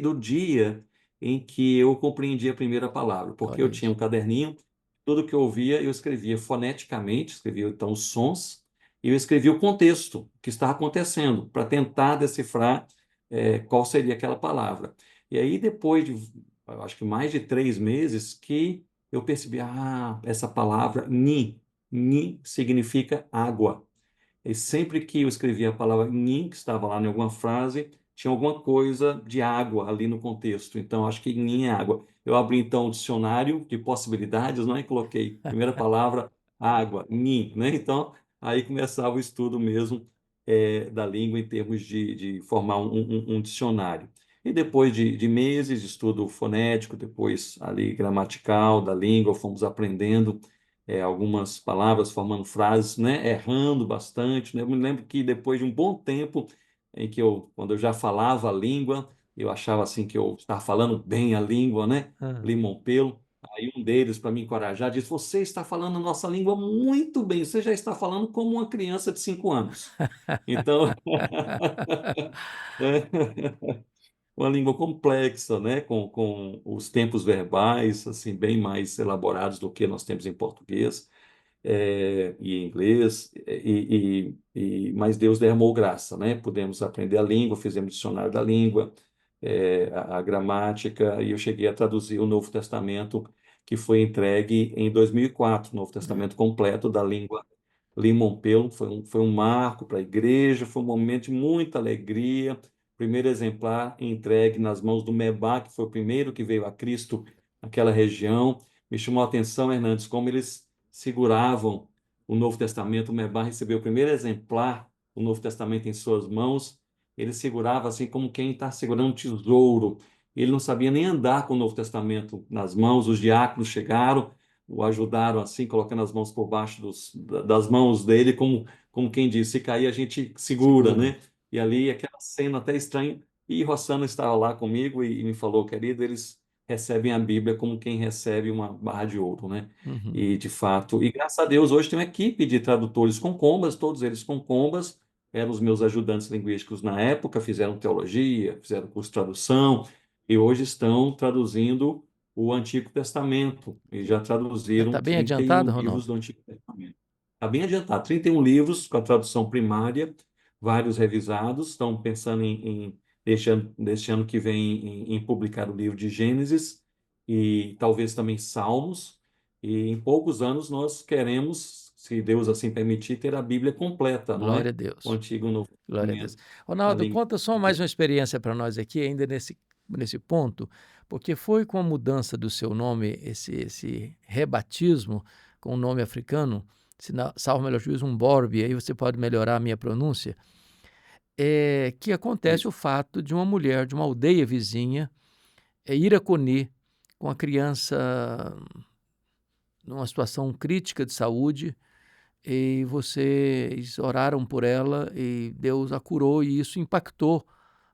S2: do dia em que eu compreendi a primeira palavra, porque
S1: Olha
S2: eu tinha um
S1: isso.
S2: caderninho, tudo que eu ouvia eu escrevia foneticamente, escrevia então os sons, e eu escrevia o contexto que estava acontecendo, para tentar decifrar qual seria aquela palavra. E aí, depois de, eu acho que mais de 3 meses, que eu percebi, essa palavra, ni significa água. E sempre que eu escrevia a palavra nin, que estava lá em alguma frase, tinha alguma coisa de água ali no contexto. Então, acho que nin é água. Eu abri então o dicionário de possibilidades, né, e coloquei, primeira palavra, água, nin, né? Então, aí começava o estudo mesmo da língua em termos de formar um dicionário. E depois de meses de estudo fonético, depois ali gramatical da língua, fomos aprendendo algumas palavras, formando frases, né, errando bastante, né? Eu me lembro que depois de um bom tempo em que quando eu já falava a língua, eu achava assim que eu estava falando bem a língua, né?
S1: Ah.
S2: Limão-pelo. Aí um deles, para me encorajar, disse: Você está falando a nossa língua muito bem, você já está falando como uma criança de 5 anos. Então, uma língua complexa, né? Com os tempos verbais assim bem mais elaborados do que nós temos em português e inglês, mas Deus derramou graça, né? Pudemos aprender a língua, fizemos dicionário da língua, a gramática, e eu cheguei a traduzir o Novo Testamento, que foi entregue em 2004, o Novo
S1: Ah.
S2: Testamento completo da língua Limão-Pelo. Foi um marco para a igreja, foi um momento de muita alegria. Primeiro exemplar entregue nas mãos do Mebá, que foi o primeiro que veio a Cristo naquela região. Me chamou a atenção, Hernandes, como eles seguravam o Novo Testamento. O Mebá recebeu o primeiro exemplar do Novo Testamento em suas mãos. Ele segurava assim como quem está segurando um tesouro. Ele não sabia nem andar com o Novo Testamento nas mãos. Os diáconos chegaram, o ajudaram assim, colocando as mãos por baixo das mãos dele, como quem diz, se cair a gente segura,
S1: Segura.
S2: né? E ali aquela cena até estranha. E Rossana estava lá comigo e me falou, querido, eles recebem a Bíblia como quem recebe uma barra de ouro, né?
S1: Uhum.
S2: E de fato, e graças a Deus, hoje tem uma equipe de tradutores com combas, todos eles com combas, eram os meus ajudantes linguísticos na época, fizeram teologia, fizeram curso de tradução, e hoje estão traduzindo o Antigo Testamento, e já
S1: Já
S2: traduziram
S1: está bem
S2: 31
S1: adiantado,
S2: livros
S1: Ronaldo?
S2: do Antigo Testamento. Está bem adiantado, 31 livros com a tradução primária, vários revisados, estão pensando deste ano que vem em publicar o livro de Gênesis, e talvez também Salmos, e em poucos anos nós queremos, se Deus assim permitir, ter a Bíblia completa, não
S1: Glória a
S2: é? O
S1: Deus.
S2: Antigo e o Novo
S1: Glória a Deus.
S2: Testamento, na
S1: Ronaldo,
S2: língua.
S1: conta só mais uma experiência para nós aqui, ainda nesse ponto, porque foi com a mudança do seu nome, esse rebatismo com o nome africano, salvo o melhor juízo, um Borbi, aí você pode melhorar a minha pronúncia, que acontece o
S2: Isso.
S1: fato de uma mulher de uma aldeia vizinha, Iraconi, com a criança numa situação crítica de saúde, e vocês oraram por ela e Deus a curou, e isso impactou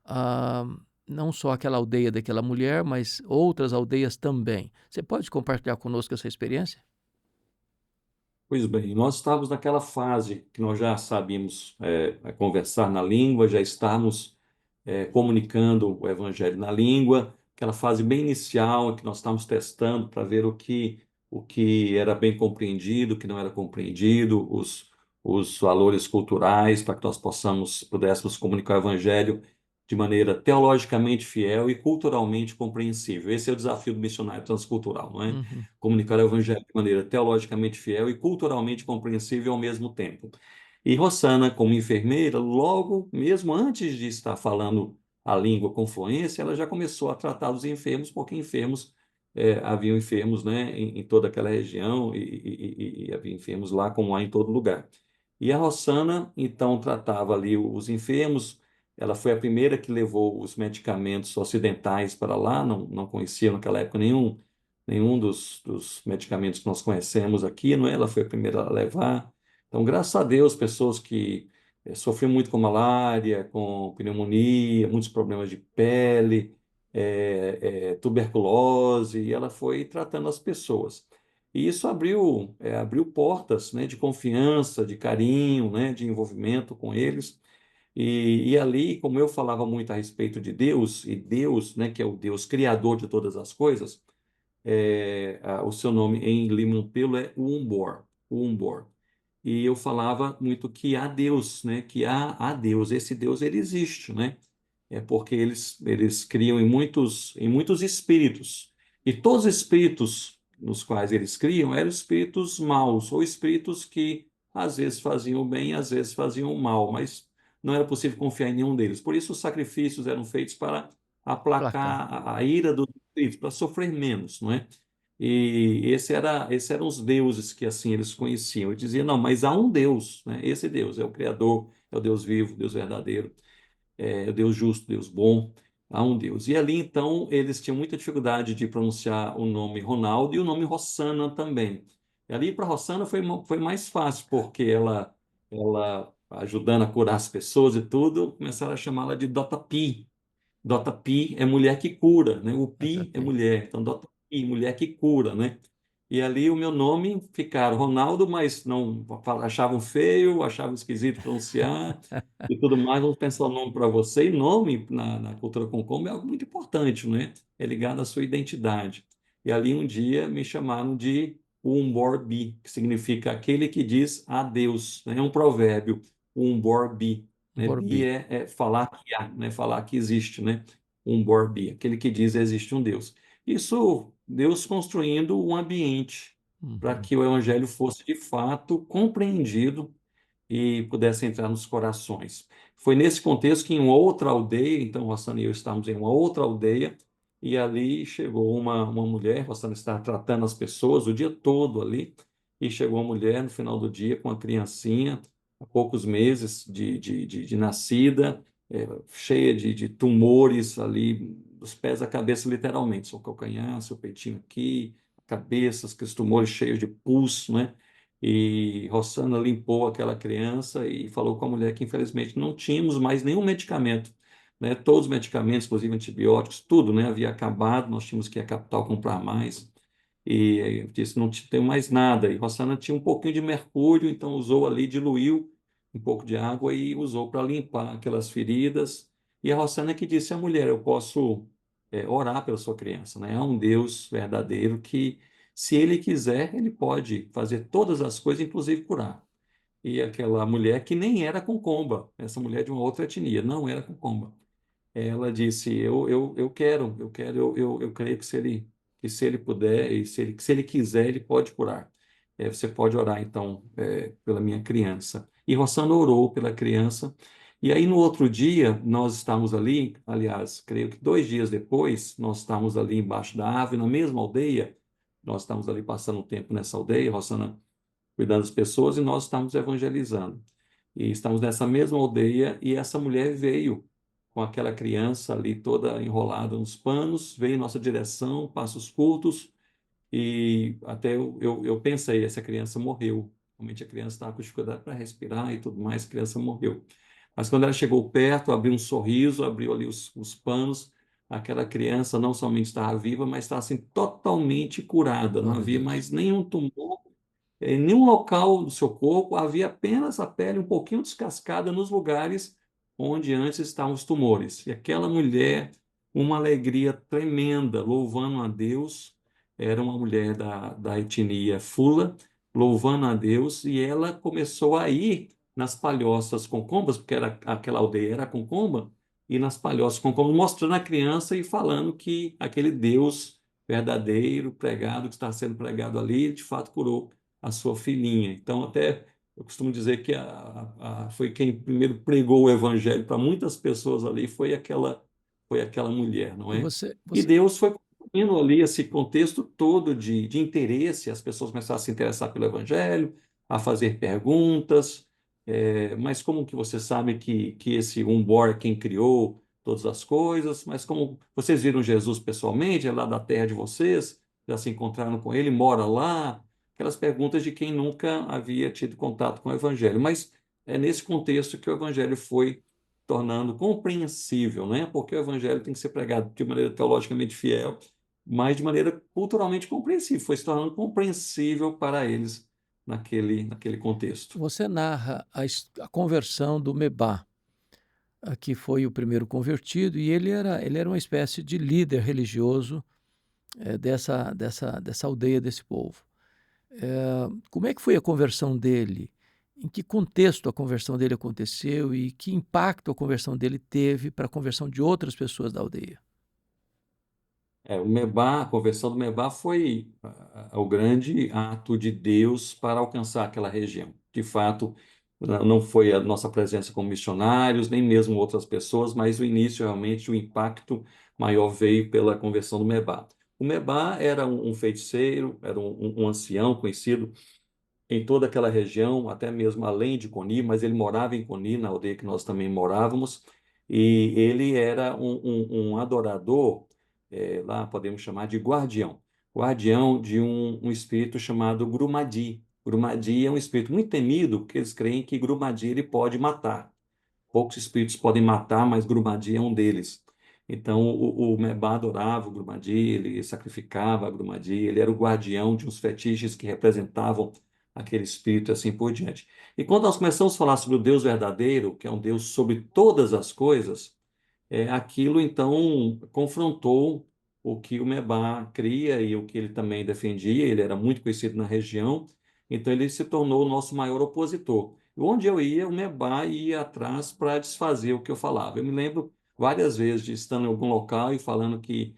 S1: ah, não só aquela aldeia daquela mulher, mas outras aldeias também. Você pode compartilhar conosco essa experiência?
S2: Pois bem, nós estávamos naquela fase que nós já sabíamos conversar na língua, já estávamos comunicando o evangelho na língua, aquela fase bem inicial em que nós estávamos testando para ver o que era bem compreendido, o que não era compreendido, os valores culturais, para que nós pudéssemos comunicar o evangelho de maneira teologicamente fiel e culturalmente compreensível. Esse é o desafio do missionário transcultural, não é?
S1: Uhum.
S2: Comunicar o evangelho de maneira teologicamente fiel e culturalmente compreensível ao mesmo tempo. E Rossana, como enfermeira, logo, mesmo antes de estar falando a língua com fluência, ela já começou a tratar os enfermos, porque haviam enfermos, né, em toda aquela região, e havia enfermos lá, como há em todo lugar. E a Rossana, então, tratava ali os enfermos, ela foi a primeira que levou os medicamentos ocidentais para lá, não conhecia naquela época nenhum dos medicamentos que nós conhecemos aqui, não é? Ela foi a primeira a levar. Então, graças a Deus, pessoas que sofriam muito com malária, com pneumonia, muitos problemas de pele, tuberculose, e ela foi tratando as pessoas. E isso abriu portas, né, de confiança, de carinho, né, de envolvimento com eles. E ali, como eu falava muito a respeito de Deus, e Deus, né, que é o Deus criador de todas as coisas, o seu nome em Limampelo é Umbor, Umbor. E eu falava muito que há Deus, né? Que há Deus. Esse Deus ele existe, né? É porque eles criam em muitos espíritos. E todos os espíritos nos quais eles criam eram espíritos maus, ou espíritos que às vezes faziam o bem, às vezes faziam o mal, mas não era possível confiar em nenhum deles. Por isso os sacrifícios eram feitos para
S1: Placar.
S2: aplacar a ira dos espíritos, para sofrer menos, não é? E esses eram os deuses que assim eles conheciam. Eu dizia, não, mas há um Deus, né? Esse Deus é o Criador, é o Deus vivo, Deus verdadeiro, é o Deus justo, Deus bom. Há um Deus. E ali, então, eles tinham muita dificuldade de pronunciar o nome Ronaldo e o nome Rossana também. E ali para Rossana foi mais fácil, porque ela ajudando a curar as pessoas e tudo, começaram a chamá-la de Dota Pi. Dota Pi é mulher que cura, né? O Pi é
S1: JP.
S2: mulher, então Dota Pi, mulher que cura, né? E ali o meu nome ficaram Ronaldo, mas não achavam feio, achavam esquisito pronunciar e tudo mais. Vamos pensar o nome para você. E nome na cultura concombo é algo muito importante, né? É ligado à sua identidade. E ali um dia me chamaram de Umborbi, que significa aquele que diz adeus, né? É um provérbio, Umborbi, né? Bi
S1: Borbi.
S2: é falar que há, né? Falar que existe, né? Umborbi, aquele que diz existe um Deus. Isso, Deus construindo um ambiente para
S1: Uhum.
S2: que o evangelho fosse de fato compreendido e pudesse entrar nos corações. Foi nesse contexto que em uma outra aldeia, então Rossana e eu estávamos em uma outra aldeia, e ali chegou uma mulher, Rossana estava tratando as pessoas o dia todo ali, e chegou uma mulher no final do dia com uma criancinha, há poucos meses de nascida, cheia de tumores ali, dos pés à cabeça, literalmente, seu calcanhar, seu peitinho aqui, cabeças, aqueles tumores cheios de pulso, né? E Rossana limpou aquela criança e falou com a mulher que, infelizmente, não tínhamos mais nenhum medicamento, né? Todos os medicamentos, inclusive antibióticos, tudo, né? Havia acabado, nós tínhamos que ir à capital comprar mais. E aí eu disse, não tenho mais nada. E Rossana tinha um pouquinho de mercúrio, então usou ali, diluiu um pouco de água e usou para limpar aquelas feridas. E a Rossana que disse à mulher, eu posso orar pela sua criança, né? Há um Deus verdadeiro que se ele quiser, ele pode fazer todas as coisas, inclusive curar. E aquela mulher que nem era concomba, essa mulher de uma outra etnia, não era concomba. Ela disse: eu creio que se ele puder, e se ele quiser, ele pode curar. Você pode orar, então, pela minha criança. E Rossana orou pela criança. E aí, no outro dia, nós estávamos ali, aliás, creio que 2 dias depois, nós estávamos ali embaixo da árvore, na mesma aldeia. Nós estávamos ali passando um tempo nessa aldeia, Rossana cuidando das pessoas, e nós estávamos evangelizando. E estamos nessa mesma aldeia e essa mulher veio com aquela criança ali toda enrolada nos panos, veio em nossa direção, passos curtos, e até eu pensei, essa criança morreu. Realmente a criança estava com dificuldade para respirar e tudo mais, a criança morreu. Mas quando ela chegou perto, abriu um sorriso, abriu ali os panos, aquela criança não somente estava viva, mas estava assim totalmente curada, não
S1: Glória a
S2: havia
S1: Deus.
S2: mais nenhum tumor em nenhum local do seu corpo havia apenas a pele um pouquinho descascada nos lugares onde antes estavam os tumores. E aquela mulher, uma alegria tremenda, louvando a Deus, era uma mulher da etnia Fula, louvando a Deus, e ela começou a ir nas palhoças concombas, porque aquela aldeia era concomba, e nas palhoças concombas, mostrando a criança e falando que aquele Deus verdadeiro, pregado, que está sendo pregado ali, de fato curou a sua filhinha. Então, até eu costumo dizer que foi quem primeiro pregou o evangelho para muitas pessoas ali, foi aquela mulher, não
S1: E
S2: é?
S1: você,
S2: E
S1: você,
S2: Deus foi construindo ali esse contexto todo de interesse, as pessoas começaram a se interessar pelo evangelho, a fazer perguntas, Mas como que você sabe que esse Umbor é quem criou todas as coisas? Mas como vocês viram Jesus pessoalmente, é lá da terra de vocês? Já se encontraram com ele? Mora lá? Aquelas perguntas de quem nunca havia tido contato com o Evangelho. Mas é nesse contexto que o Evangelho foi tornando compreensível, né? Porque o Evangelho tem que ser pregado de maneira teologicamente fiel, mas de maneira culturalmente compreensível. Foi se tornando compreensível para eles naquele contexto.
S1: Você narra a conversão do Mebá, que foi o primeiro convertido, e ele era uma espécie de líder religioso dessa aldeia, desse povo. Como é que foi a conversão dele? Em que contexto a conversão dele aconteceu e que impacto a conversão dele teve para a conversão de outras pessoas da aldeia?
S2: O Mebá, a conversão do Mebá foi o grande ato de Deus para alcançar aquela região. De fato, não foi a nossa presença como missionários, nem mesmo outras pessoas, mas o início, realmente, o impacto maior veio pela conversão do Mebá. O Mebá era um feiticeiro, era um ancião conhecido em toda aquela região, até mesmo além de Coni, mas ele morava em Coni, na aldeia que nós também morávamos, e ele era um adorador, lá podemos chamar de guardião de um espírito chamado Grumadi. Grumadi é um espírito muito temido, porque eles creem que Grumadi ele pode matar. Poucos espíritos podem matar, mas Grumadi é um deles. Então, o Mebá adorava o Grumadi, ele sacrificava a Grumadi, ele era o guardião de uns fetiches que representavam aquele espírito e assim por diante. E quando nós começamos a falar sobre o Deus verdadeiro, que é um Deus sobre todas as coisas, aquilo então confrontou o que o Mebá cria e o que ele também defendia. Ele era muito conhecido na região, então ele se tornou o nosso maior opositor. E onde eu ia, o Mebá ia atrás para desfazer o que eu falava. Eu me lembro várias vezes de estando em algum local e falando que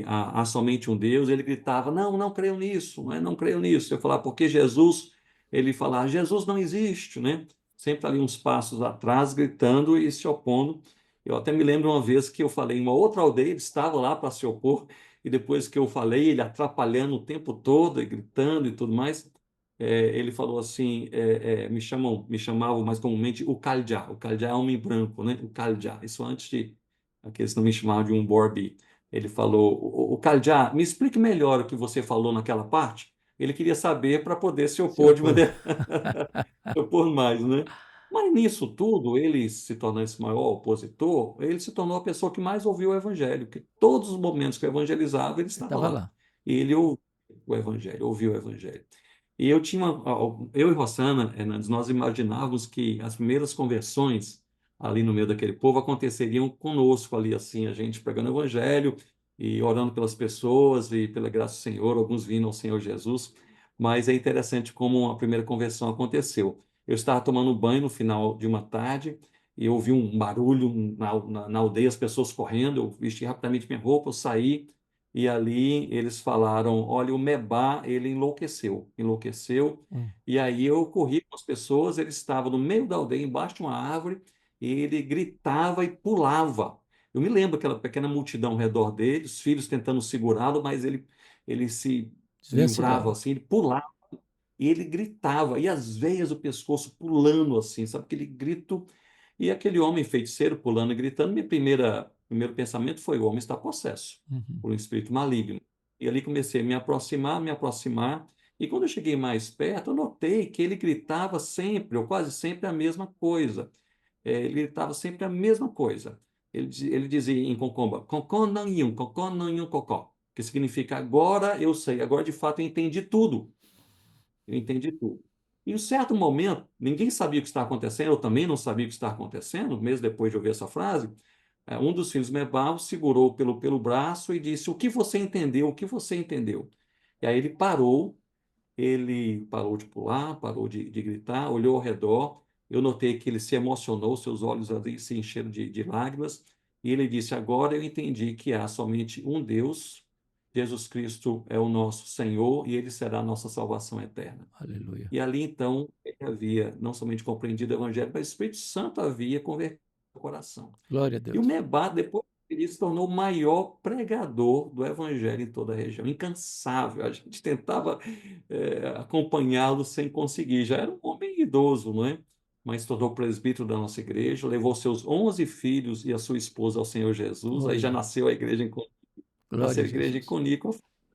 S2: há somente um Deus, ele gritava: não, não creio nisso, não creio nisso. Eu falava: porque Jesus, ele falava: Jesus não existe, né? Sempre ali uns passos atrás, gritando e se opondo. Eu até me lembro uma vez que eu falei em uma outra aldeia, ele estava lá para se opor, e depois que eu falei, ele atrapalhando o tempo todo, e gritando e tudo mais, ele falou assim, me chamavam mais comumente o Kaljá é homem branco, né? O Kaljá, isso antes de aqueles não me chamavam de um Borbi. Ele falou: o Kaljá, me explique melhor o que você falou naquela parte. Ele queria saber para poder se
S1: Se
S2: opor de
S1: opor.
S2: maneira por mais, né? Mas nisso tudo, ele se tornando esse maior opositor, ele se tornou a pessoa que mais ouviu o evangelho, que todos os momentos que eu evangelizava, ele
S1: Ele
S2: estava
S1: estava
S2: lá.
S1: lá.
S2: E ele ouviu o evangelho, ouviu o evangelho. E eu e Rossana, nós imaginávamos que as primeiras conversões ali no meio daquele povo aconteceriam conosco ali, assim, a gente pregando o evangelho e orando pelas pessoas e pela graça do Senhor, alguns vindo ao Senhor Jesus. Mas é interessante como a primeira conversão aconteceu. Eu estava tomando banho no final de uma tarde e eu ouvi um barulho na aldeia, as pessoas correndo. Eu vesti rapidamente minha roupa, eu saí e ali eles falaram: olha, o Mebá, ele enlouqueceu, enlouqueceu.
S1: Hum.
S2: E aí eu corri com as pessoas, ele estava no meio da aldeia, embaixo de uma árvore, e ele gritava e pulava. Eu me lembro aquela pequena multidão ao redor dele, os filhos tentando segurá-lo, mas ele se livrava
S1: Desvencilhava.
S2: assim, ele pulava e ele gritava, e as veias do pescoço pulando assim, sabe? Aquele grito. E aquele homem feiticeiro pulando e gritando, primeiro pensamento foi: o homem está possesso
S1: Uhum.
S2: por um espírito maligno. E ali comecei a me aproximar, e quando eu cheguei mais perto, eu notei que ele gritava sempre, ou quase sempre, a mesma coisa. Ele gritava sempre a mesma coisa. Ele dizia em concomba: concó não yum, cocó, que significa: agora eu sei, agora de fato eu entendi tudo. Eu entendi tudo. Em um certo momento, ninguém sabia o que estava acontecendo, eu também não sabia o que estava acontecendo, mesmo depois de ouvir essa frase. Um dos filhos Mebal segurou pelo braço e disse: o que você entendeu? O que você entendeu? E aí ele parou de pular, parou de gritar, olhou ao redor. Eu notei que ele se emocionou, seus olhos ali se encheram de lágrimas, e ele disse: agora eu entendi que há somente um Deus, Jesus Cristo é o nosso Senhor, e ele será a nossa salvação eterna.
S1: Aleluia.
S2: E ali então ele havia não somente compreendido o Evangelho, mas o Espírito Santo havia convertido o coração.
S1: Glória a
S2: E o
S1: Deus.
S2: Mebá, depois ele se tornou o maior pregador do Evangelho em toda a região, incansável. A gente tentava acompanhá-lo sem conseguir. Já era um homem idoso, não é? mas se tornou presbítero da nossa igreja, levou seus 11 filhos e a sua esposa ao Senhor Jesus, aí já
S1: Olha,
S2: nasceu a igreja em
S1: glória
S2: nasceu
S1: a
S2: a igreja em
S1: Jesus.
S2: Coni,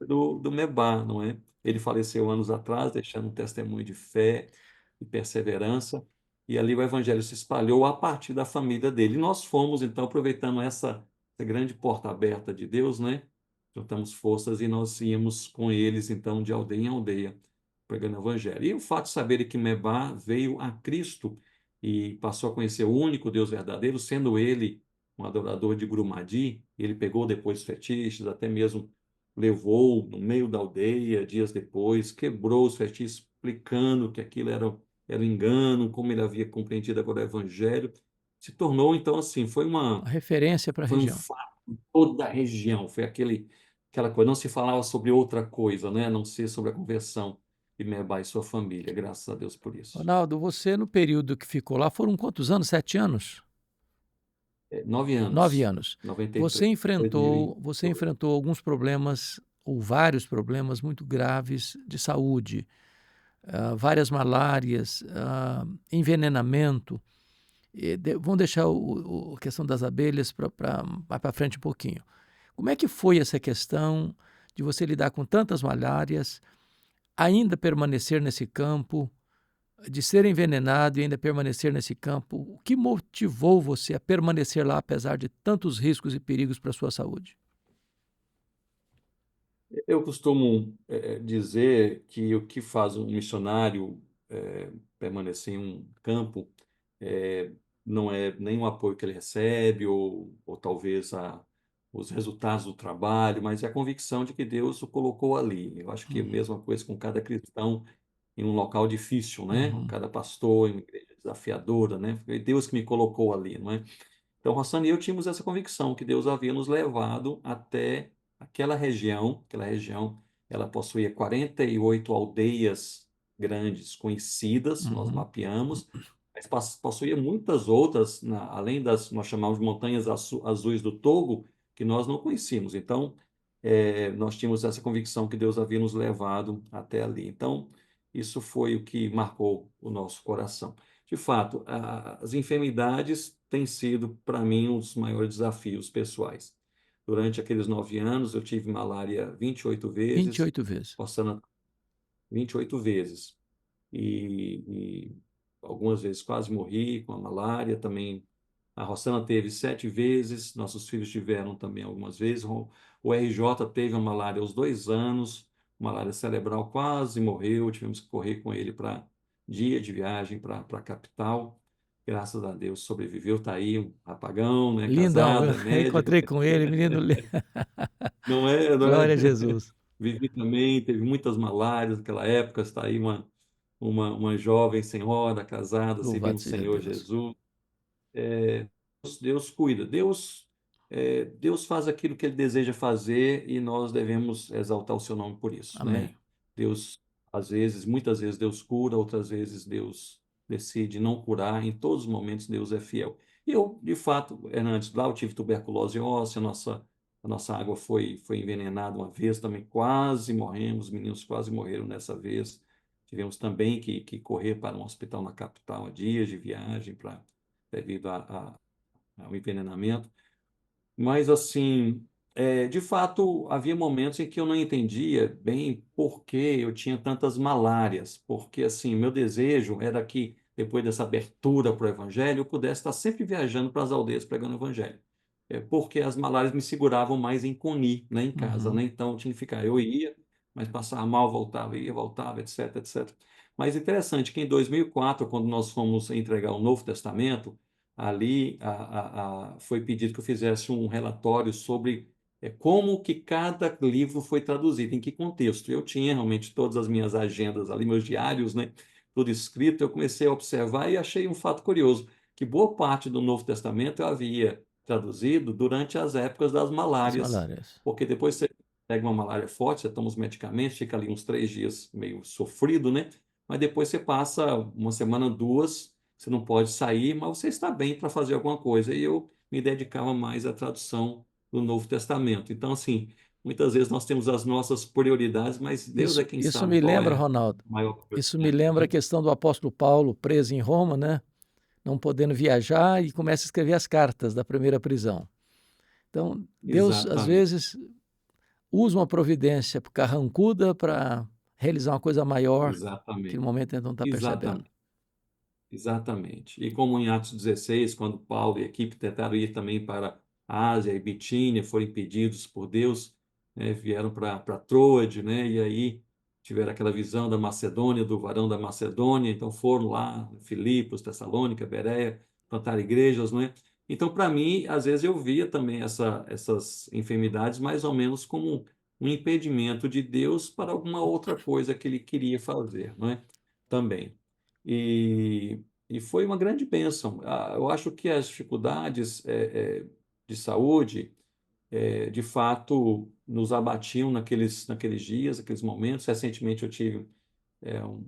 S2: do Mebá, não é? Ele faleceu anos atrás, deixando um testemunho de fé e perseverança, e ali o evangelho se espalhou a partir da família dele. E nós fomos, então, aproveitando essa grande porta aberta de Deus, né? Juntamos forças e nós íamos com eles, então, de aldeia em aldeia, pregando o evangelho. E o fato de saber que Mebá veio a Cristo e passou a conhecer o único Deus verdadeiro, sendo ele um adorador de Grumadi, ele pegou depois fetiches, até mesmo levou no meio da aldeia, dias depois, quebrou os fetiches, explicando que aquilo era engano, como ele havia compreendido agora o evangelho. Se tornou, então, assim,
S1: Uma referência para a
S2: foi um
S1: região.
S2: fato em toda a região, foi aquela coisa, não se falava sobre outra coisa, né, a não ser sobre a conversão de Mebá e sua família, graças a Deus por isso.
S1: Ronaldo, você no período que ficou lá, foram quantos anos? 7 anos?
S2: 9
S1: 9
S2: anos,
S1: anos.
S2: 93, 2000.
S1: Você enfrentou alguns problemas, ou vários problemas muito graves de saúde, várias malárias, envenenamento. Vamos deixar a questão das abelhas para mais para frente um pouquinho. Como é que foi essa questão de você lidar com tantas malárias, ainda permanecer nesse campo, de ser envenenado e ainda permanecer nesse campo? O que motivou você a permanecer lá, apesar de tantos riscos e perigos para a sua saúde?
S2: Eu costumo dizer que o que faz um missionário permanecer em um campo eh, não é nem o apoio que ele recebe ou talvez os resultados do trabalho, mas é a convicção de que Deus o colocou ali. Eu acho que é a
S1: Uhum,
S2: mesma coisa com cada cristão em um local difícil, né? Com
S1: uhum,
S2: cada pastor em uma igreja desafiadora, né? Foi Deus que me colocou ali, não é? Então, Rossana e eu tínhamos essa convicção que Deus havia nos levado até aquela região, ela possuía 48 aldeias grandes, conhecidas, nós
S1: uhum.
S2: mapeamos, mas possuía muitas outras, além das, nós chamamos de montanhas azuis do Togo, que nós não conhecíamos. Então, nós tínhamos essa convicção que Deus havia nos levado até ali. Então, isso foi o que marcou o nosso coração. De fato, as enfermidades têm sido, para mim, um dos maiores desafios pessoais. Durante aqueles 9 anos, eu tive malária 28 vezes,
S1: 28 vezes.
S2: passando 28 vezes. E algumas vezes quase morri com a malária. Também a Rossana teve 7 vezes, nossos filhos tiveram também algumas vezes. O RJ teve uma malária aos 2 anos, malária cerebral, quase morreu. Tivemos que correr com ele para dia de viagem para a capital. Graças a Deus sobreviveu, está aí, um rapagão, né?
S1: Lindão, eu
S2: Casado, é médico.
S1: encontrei com ele, menino.
S2: Não é, não é?
S1: Glória a Jesus.
S2: Vivi também, teve muitas malárias naquela época. Está aí uma jovem senhora casada, servindo
S1: Louvado
S2: o
S1: seja
S2: Senhor
S1: Deus.
S2: Jesus. Deus cuida, Deus faz aquilo que Ele deseja fazer e nós devemos exaltar o seu nome por isso, né?
S1: Amém.
S2: Deus, às vezes, muitas vezes Deus cura, outras vezes Deus decide não curar, em todos os momentos Deus é fiel. E eu, de fato, Hernandes, lá eu tive tuberculose óssea, a nossa água foi envenenada uma vez, também quase morremos, os meninos quase morreram nessa vez. Tivemos também que correr para um hospital na capital há dias de viagem para devido ao envenenamento. Mas, assim, de fato, havia momentos em que eu não entendia bem por que eu tinha tantas malárias, porque, assim, meu desejo era que, depois dessa abertura para o Evangelho, eu pudesse estar sempre viajando para as aldeias pregando o Evangelho. Porque as malárias me seguravam mais em Coni, né, em casa,
S1: Uhum.
S2: né? Então, eu tinha que ficar. Eu ia, mas passava mal, voltava, ia, voltava, etc, etc. Mas interessante que em 2004, quando nós fomos entregar o Novo Testamento, ali foi pedido que eu fizesse um relatório sobre como que cada livro foi traduzido, em que contexto. Eu tinha realmente todas as minhas agendas ali, meus diários, né, tudo escrito. Eu comecei a observar e achei um fato curioso, que boa parte do Novo Testamento eu havia traduzido durante as épocas das
S1: As
S2: malárias,
S1: malárias.
S2: porque depois você pega uma malária forte, você toma os medicamentos, fica ali uns 3 dias meio sofrido, né? Mas depois você passa uma semana, duas, você não pode sair, mas você está bem para fazer alguma coisa. E eu me dedicava mais à tradução do Novo Testamento. Então, assim, muitas vezes nós temos as nossas prioridades, mas Deus é
S1: Isso,
S2: quem
S1: isso
S2: sabe
S1: me
S2: qual
S1: lembra,
S2: é a
S1: Ronaldo,
S2: maior
S1: isso me
S2: prioridade,
S1: lembra a
S2: né?
S1: questão do apóstolo Paulo preso em Roma, né? não podendo viajar, e começa a escrever as cartas da primeira prisão. Então, Deus, às
S2: Exatamente,
S1: vezes, usa uma providência carrancuda para realizar uma coisa maior que no
S2: exatamente,
S1: momento ele não está percebendo.
S2: exatamente. Exatamente. E como em Atos 16, quando Paulo e a equipe tentaram ir também para a Ásia e Bitínia, foram impedidos por Deus, né, vieram para Troade, né, e aí tiveram aquela visão da Macedônia, do varão da Macedônia, então foram lá, Filipos, Tessalônica, Bereia, plantar igrejas, né? Então, para mim, às vezes eu via também essas enfermidades mais ou menos como um impedimento de Deus para alguma outra coisa que ele queria fazer, não é? Também. E foi uma grande bênção. Eu acho que as dificuldades de saúde, de fato, nos abatiam naqueles dias, naqueles momentos. Recentemente eu tive um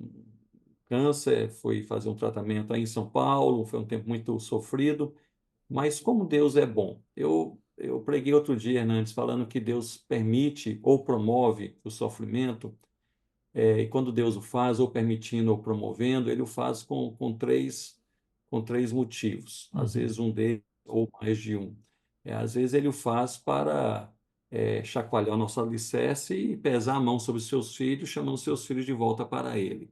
S2: câncer, fui fazer um tratamento aí em São Paulo, foi um tempo muito sofrido, mas como Deus é bom. Eu preguei outro dia, Hernandes, falando que Deus permite ou promove o sofrimento e quando Deus o faz, ou permitindo ou promovendo, ele o faz com três motivos. Às
S1: Uhum,
S2: vezes um deles, ou mais de um. Às vezes ele o faz para chacoalhar o nosso alicerce e pesar a mão sobre os seus filhos, chamando seus filhos de volta para ele.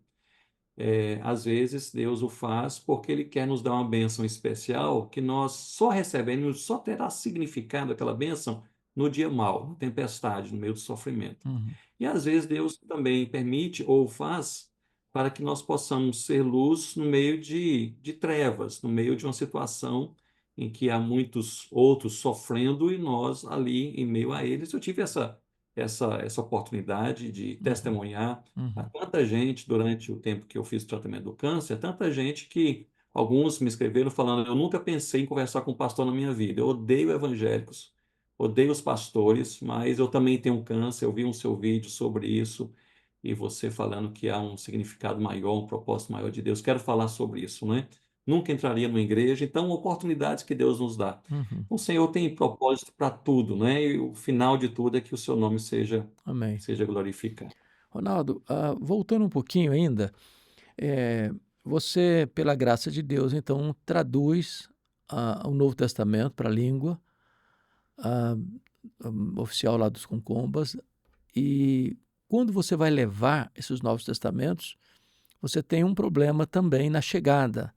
S2: Às vezes Deus o faz porque Ele quer nos dar uma bênção especial que nós só recebemos, só terá significado aquela bênção no dia mau, na tempestade, no meio do sofrimento.
S1: uhum,
S2: E às vezes Deus também permite ou faz para que nós possamos ser luz no meio de trevas, no meio de uma situação em que há muitos outros sofrendo e nós ali em meio a eles. Eu tive essa oportunidade de
S1: uhum,
S2: testemunhar a
S1: uhum,
S2: tanta gente durante o tempo que eu fiz o tratamento do câncer, tanta gente que alguns me escreveram falando: eu nunca pensei em conversar com um pastor na minha vida, eu odeio evangélicos, odeio os pastores, mas eu também tenho câncer, eu vi um seu vídeo sobre isso, e você falando que há um significado maior, um propósito maior de Deus, quero falar sobre isso, não é? Nunca entraria numa igreja, então oportunidades que Deus nos dá.
S1: uhum.
S2: O Senhor tem propósito para tudo, né? E o final de tudo é que o seu nome seja,
S1: Amém.
S2: seja glorificado.
S1: Ronaldo, voltando um pouquinho ainda, eh, você, pela graça de Deus, então, traduz o Novo Testamento para a língua ah, oficial lá dos Concombas, e quando você vai levar esses Novos Testamentos, você tem um problema também na chegada,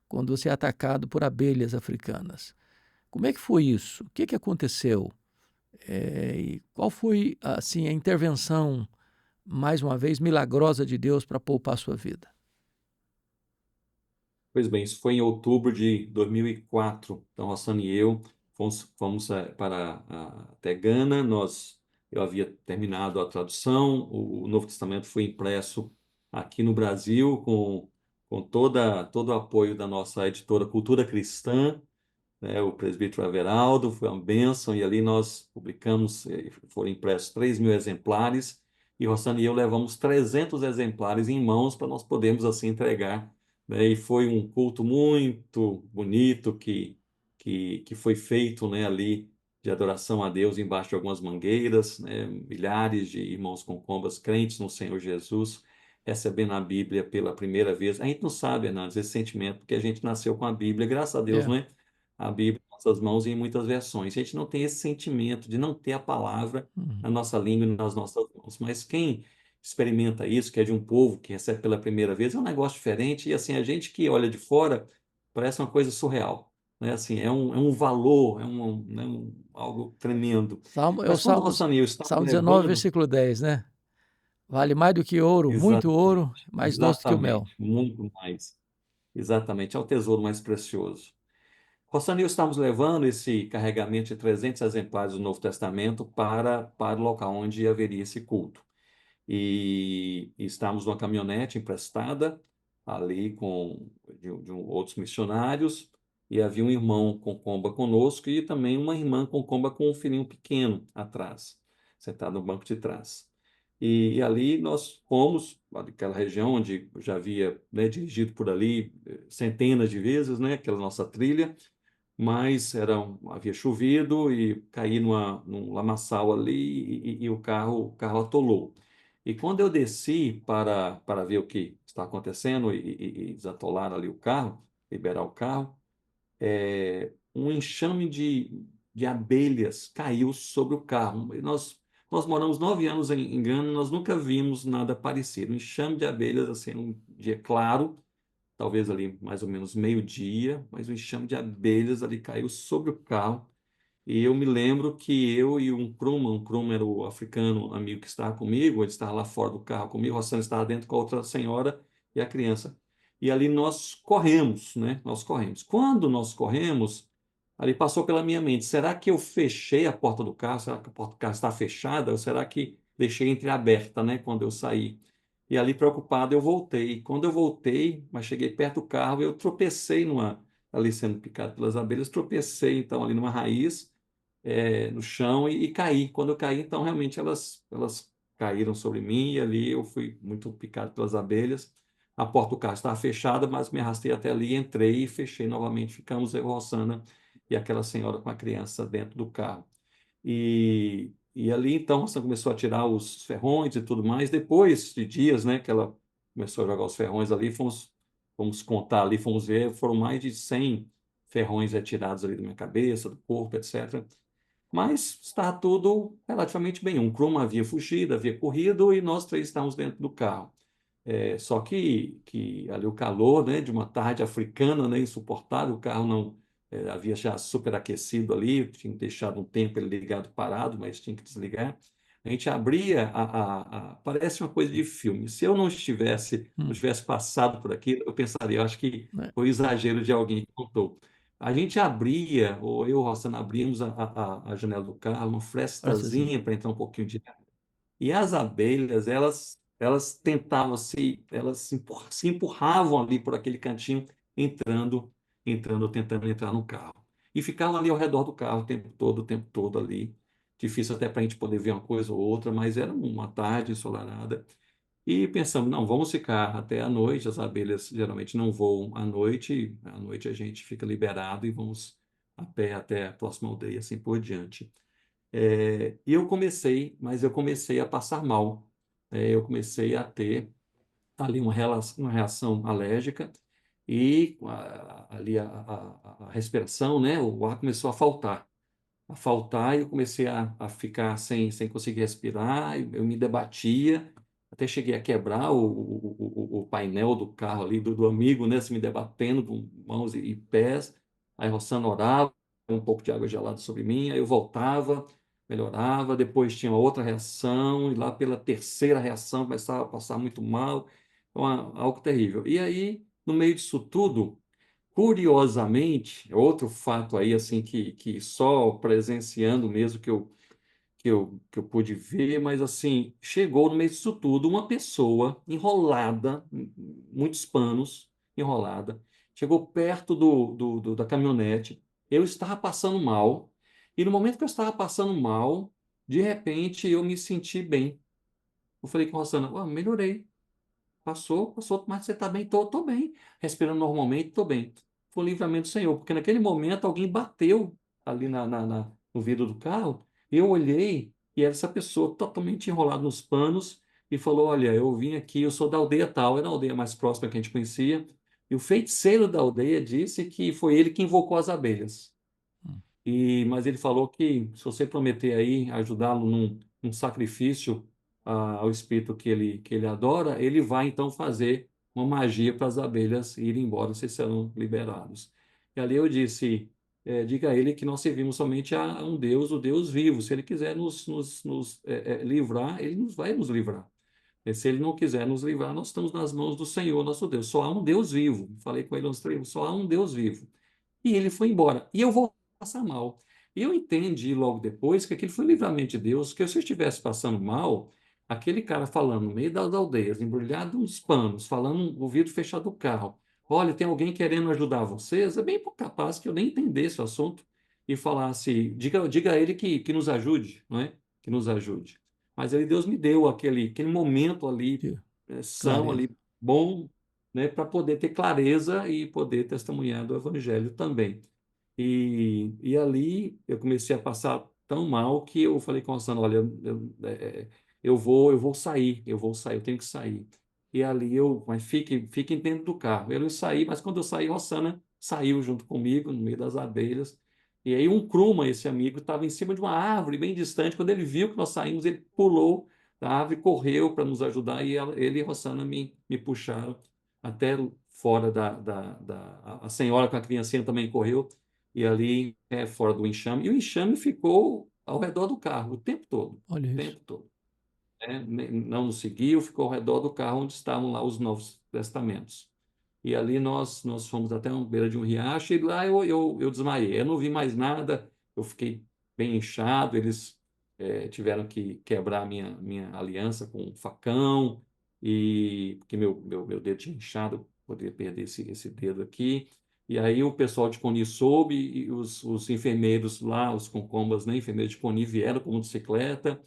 S1: quando você é atacado por abelhas africanas. Como é que foi isso? O que aconteceu? E qual foi, assim, a intervenção, mais uma vez, milagrosa de Deus para poupar a sua vida?
S2: Pois bem, isso foi em outubro de 2004. Então, Hassan e eu fomos para até Gana. Eu havia terminado a tradução. O Novo Testamento foi impresso aqui no Brasil com todo o apoio da nossa editora Cultura Cristã, né, o presbítero Everaldo, foi uma bênção, e ali nós publicamos, foram impressos 3.000 exemplares, e Rossana e eu levamos 300 exemplares em mãos para nós podermos assim entregar, né, e foi um culto muito bonito que foi feito, né, ali de adoração a Deus embaixo de algumas mangueiras, né, milhares de irmãos com combas crentes no Senhor Jesus, recebendo a Bíblia pela primeira vez. A gente não sabe, Hernandes, esse sentimento, porque a gente nasceu com a Bíblia, graças a Deus,
S1: É.
S2: não é? A Bíblia em nossas mãos e em muitas versões. A gente não tem esse sentimento de não ter a palavra
S1: Uhum.
S2: na nossa língua e nas nossas mãos. Mas quem experimenta isso, que é de um povo que recebe pela primeira vez, é um negócio diferente. E assim, a gente que olha de fora parece uma coisa surreal. Né? Assim, é um valor, algo tremendo.
S1: Salmo, é o
S2: Mas quando o
S1: Salmo,
S2: Rossani e eu estávamos
S1: Salmo 19,
S2: levando,
S1: versículo 10, né? Vale mais do que ouro, muito ouro,
S2: exatamente,
S1: mais doce do que o mel.
S2: exatamente, muito mais. Exatamente, é o tesouro mais precioso. Rossani, estamos levando esse carregamento de 300 exemplares do Novo Testamento para o local onde haveria esse culto. E estávamos numa caminhonete emprestada, ali de outros missionários, e havia um irmão com comba conosco e também uma irmã com comba com um filhinho pequeno atrás, sentado no banco de trás. E ali nós fomos, naquela região onde já havia, né, dirigido por ali centenas de vezes, né, aquela nossa trilha, mas havia chovido e caí num lamaçal ali e o carro atolou. E quando eu desci para ver o que está acontecendo e desatolar ali o carro, liberar o carro, um enxame de abelhas caiu sobre o carro. E nós moramos 9 anos em Gana, nós nunca vimos nada parecido. Um enxame de abelhas, assim, um dia claro, talvez ali mais ou menos meio-dia, mas um enxame de abelhas ali caiu sobre o carro. E eu me lembro que eu e um Kruma era o africano amigo que estava comigo, ele estava lá fora do carro comigo, o Hassan estava dentro com a outra senhora e a criança. E ali nós corremos, né? Nós corremos. Quando nós corremos, ali passou pela minha mente, será que eu fechei a porta do carro? Será que a porta do carro está fechada? Ou será que deixei entreaberta, né? Quando eu saí. E ali preocupado eu voltei. Quando eu voltei, mas cheguei perto do carro, eu tropecei ali sendo picado pelas abelhas, tropecei então ali numa raiz no chão e caí. Quando eu caí, então realmente elas caíram sobre mim e ali eu fui muito picado pelas abelhas. A porta do carro estava fechada, mas me arrastei até ali, entrei e fechei novamente. Ficamos eu, Rossana e aquela senhora com a criança dentro do carro. E ali então você começou a tirar os ferrões e tudo mais. Depois de dias, né, que ela começou a jogar os ferrões ali, fomos contar ali, fomos ver, foram mais de 100 ferrões retirados ali da minha cabeça, do corpo, etc. Mas estava tudo relativamente bem. Um Chroma havia fugido, havia corrido e nós três estávamos dentro do carro. Só que ali o calor, né, de uma tarde africana, né, insuportável, o carro não havia já superaquecido ali, tinha deixado um tempo ele ligado parado, mas tinha que desligar. A gente abria parece uma coisa de filme. Se eu não
S1: Hum,
S2: tivesse passado por aqui, eu pensaria, eu acho que
S1: né?
S2: foi exagero de alguém que contou. A gente abria, ou eu e o Rossana abríamos a janela do carro, uma
S1: Parece assim.
S2: frestazinha para entrar um pouquinho de e as abelhas, elas tentavam se empurravam ali por aquele cantinho, entrando, tentando entrar no carro. E ficavam ali ao redor do carro o tempo todo ali. Difícil até para a gente poder ver uma coisa ou outra, mas era uma tarde ensolarada. E pensamos, não, vamos ficar até a noite. As abelhas geralmente não voam à noite a gente fica liberado e vamos a pé até a próxima aldeia, assim por diante. E mas eu comecei a passar mal. Eu comecei a ter ali uma reação alérgica e ali a respiração, né? O ar começou a faltar e eu comecei a ficar sem conseguir respirar. Eu me debatia, até cheguei a quebrar o painel do carro ali do amigo, né? Se me debatendo com mãos e pés. Aí Rossana orava, um pouco de água gelada sobre mim, aí eu voltava, melhorava, depois tinha outra reação, e lá pela terceira reação começava a passar muito mal, então, algo terrível. E aí, no meio disso tudo, curiosamente, outro fato aí assim que só presenciando mesmo que eu pude ver, mas assim, chegou no meio disso tudo uma pessoa enrolada, muitos panos, enrolada, chegou perto da caminhonete, eu estava passando mal, e no momento que eu estava passando mal, de repente eu me senti bem. Eu falei com a Rosana, melhorei. Passou, mas você está bem? Tô bem. Respirando normalmente, tô bem. Foi o livramento do Senhor, porque naquele momento alguém bateu ali no vidro do carro, e eu olhei e era essa pessoa totalmente enrolada nos panos e falou: Olha, eu vim aqui, eu sou da aldeia tal, era a aldeia mais próxima que a gente conhecia, e o feiticeiro da aldeia disse que foi ele que invocou as abelhas.
S1: Hum,
S2: Mas ele falou que se você prometer aí ajudá-lo num sacrifício ao espírito que ele adora, ele vai então fazer uma magia para as abelhas irem embora, vocês serão liberados. E ali eu disse, diga a ele que nós servimos somente a um Deus, o Deus vivo. Se ele quiser nos livrar, ele vai nos livrar. E se ele não quiser nos livrar, nós estamos nas mãos do Senhor, nosso Deus. Só há um Deus vivo. Falei com ele uns três, só há um Deus vivo. E ele foi embora. E eu vou passar mal. E eu entendi logo depois que aquilo foi um livramento de Deus, que se eu estivesse passando mal, aquele cara falando no meio das aldeias, embrulhado nos panos, falando o vidro fechado do carro, olha, tem alguém querendo ajudar vocês, é bem capaz que eu nem entendesse o assunto e falasse, diga a ele que nos ajude, não é? Que nos ajude. Mas aí Deus me deu aquele momento ali,
S1: que
S2: são
S1: clareza.
S2: ali, bom, né, para poder ter clareza e poder testemunhar do Evangelho também. E ali eu comecei a passar tão mal que eu falei com a Sandra, olha, eu vou sair, eu tenho que sair. e ali mas fiquem dentro do carro. Eu saí, mas quando eu saí, Rossana saiu junto comigo, no meio das abelhas, e aí um Kruma, esse amigo, estava em cima de uma árvore bem distante. Quando ele viu que nós saímos, ele pulou da árvore, correu para nos ajudar, e ele e Rossana me puxaram até fora a senhora com a criancinha também correu, e ali fora do enxame. E o enxame ficou ao redor do carro o tempo todo, o
S1: Olha isso.
S2: tempo todo. Né? Não nos seguiu, ficou ao redor do carro onde estavam lá os Novos Testamentos. E ali nós fomos até uma beira de um riacho e lá eu desmaiei. Eu não vi mais nada, eu fiquei bem inchado. Eles tiveram que quebrar a minha aliança com um facão, e porque meu dedo tinha inchado, eu poderia perder esse dedo aqui. E aí o pessoal de Coni soube, e os enfermeiros lá, os concombas, né, enfermeiros de Coni vieram com motocicleta,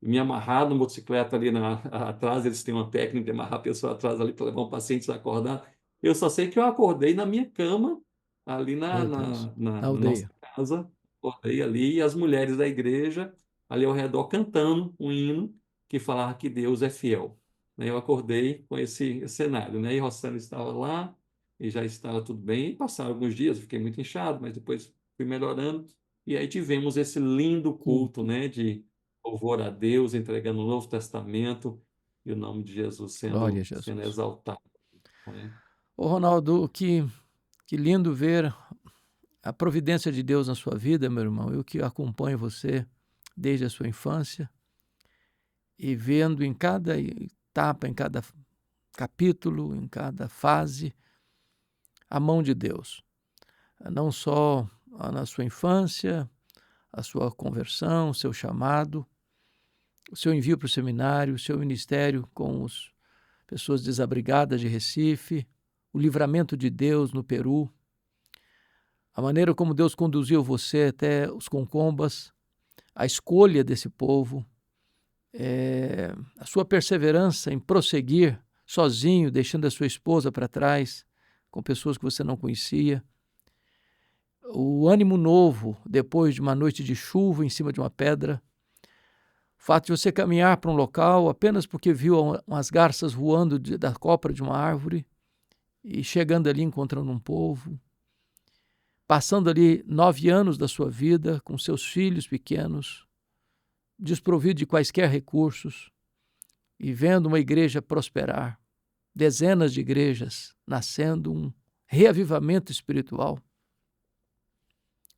S2: me amarraram na motocicleta ali atrás. Eles têm uma técnica de amarrar a pessoa atrás ali para levar um paciente desacordado. Eu só sei que eu acordei na minha cama, ali
S1: Meu Deus. Na
S2: na nossa
S1: aldeia.
S2: casa. Acordei ali, e as mulheres da igreja ali ao redor cantando um hino que falava que Deus é fiel. Né? Eu acordei com esse cenário, né? E Rossana estava lá e já estava tudo bem. E passaram alguns dias, eu fiquei muito inchado, mas depois fui melhorando. E aí tivemos esse lindo culto,
S1: Culto.
S2: né? De louvor a Deus, entregando o Novo Testamento e o nome de Jesus
S1: Glória a
S2: sendo
S1: Jesus.
S2: exaltado. Né?
S1: Ô Ronaldo, que lindo ver a providência de Deus na sua vida, meu irmão. Eu que acompanho você desde a sua infância e vendo em cada etapa, em cada capítulo, em cada fase, a mão de Deus. Não só na sua infância, a sua conversão, o seu chamado, o seu envio para o seminário, o seu ministério com as pessoas desabrigadas de Recife, o livramento de Deus no Peru, a maneira como Deus conduziu você até os Concombas, a escolha desse povo, a sua perseverança em prosseguir sozinho, deixando a sua esposa para trás, com pessoas que você não conhecia, o ânimo novo depois de uma noite de chuva em cima de uma pedra, o fato de você caminhar para um local apenas porque viu umas garças voando da copa de uma árvore e chegando ali encontrando um povo, passando ali 9 anos da sua vida com seus filhos pequenos, desprovido de quaisquer recursos, e vendo uma igreja prosperar, dezenas de igrejas nascendo, um reavivamento espiritual,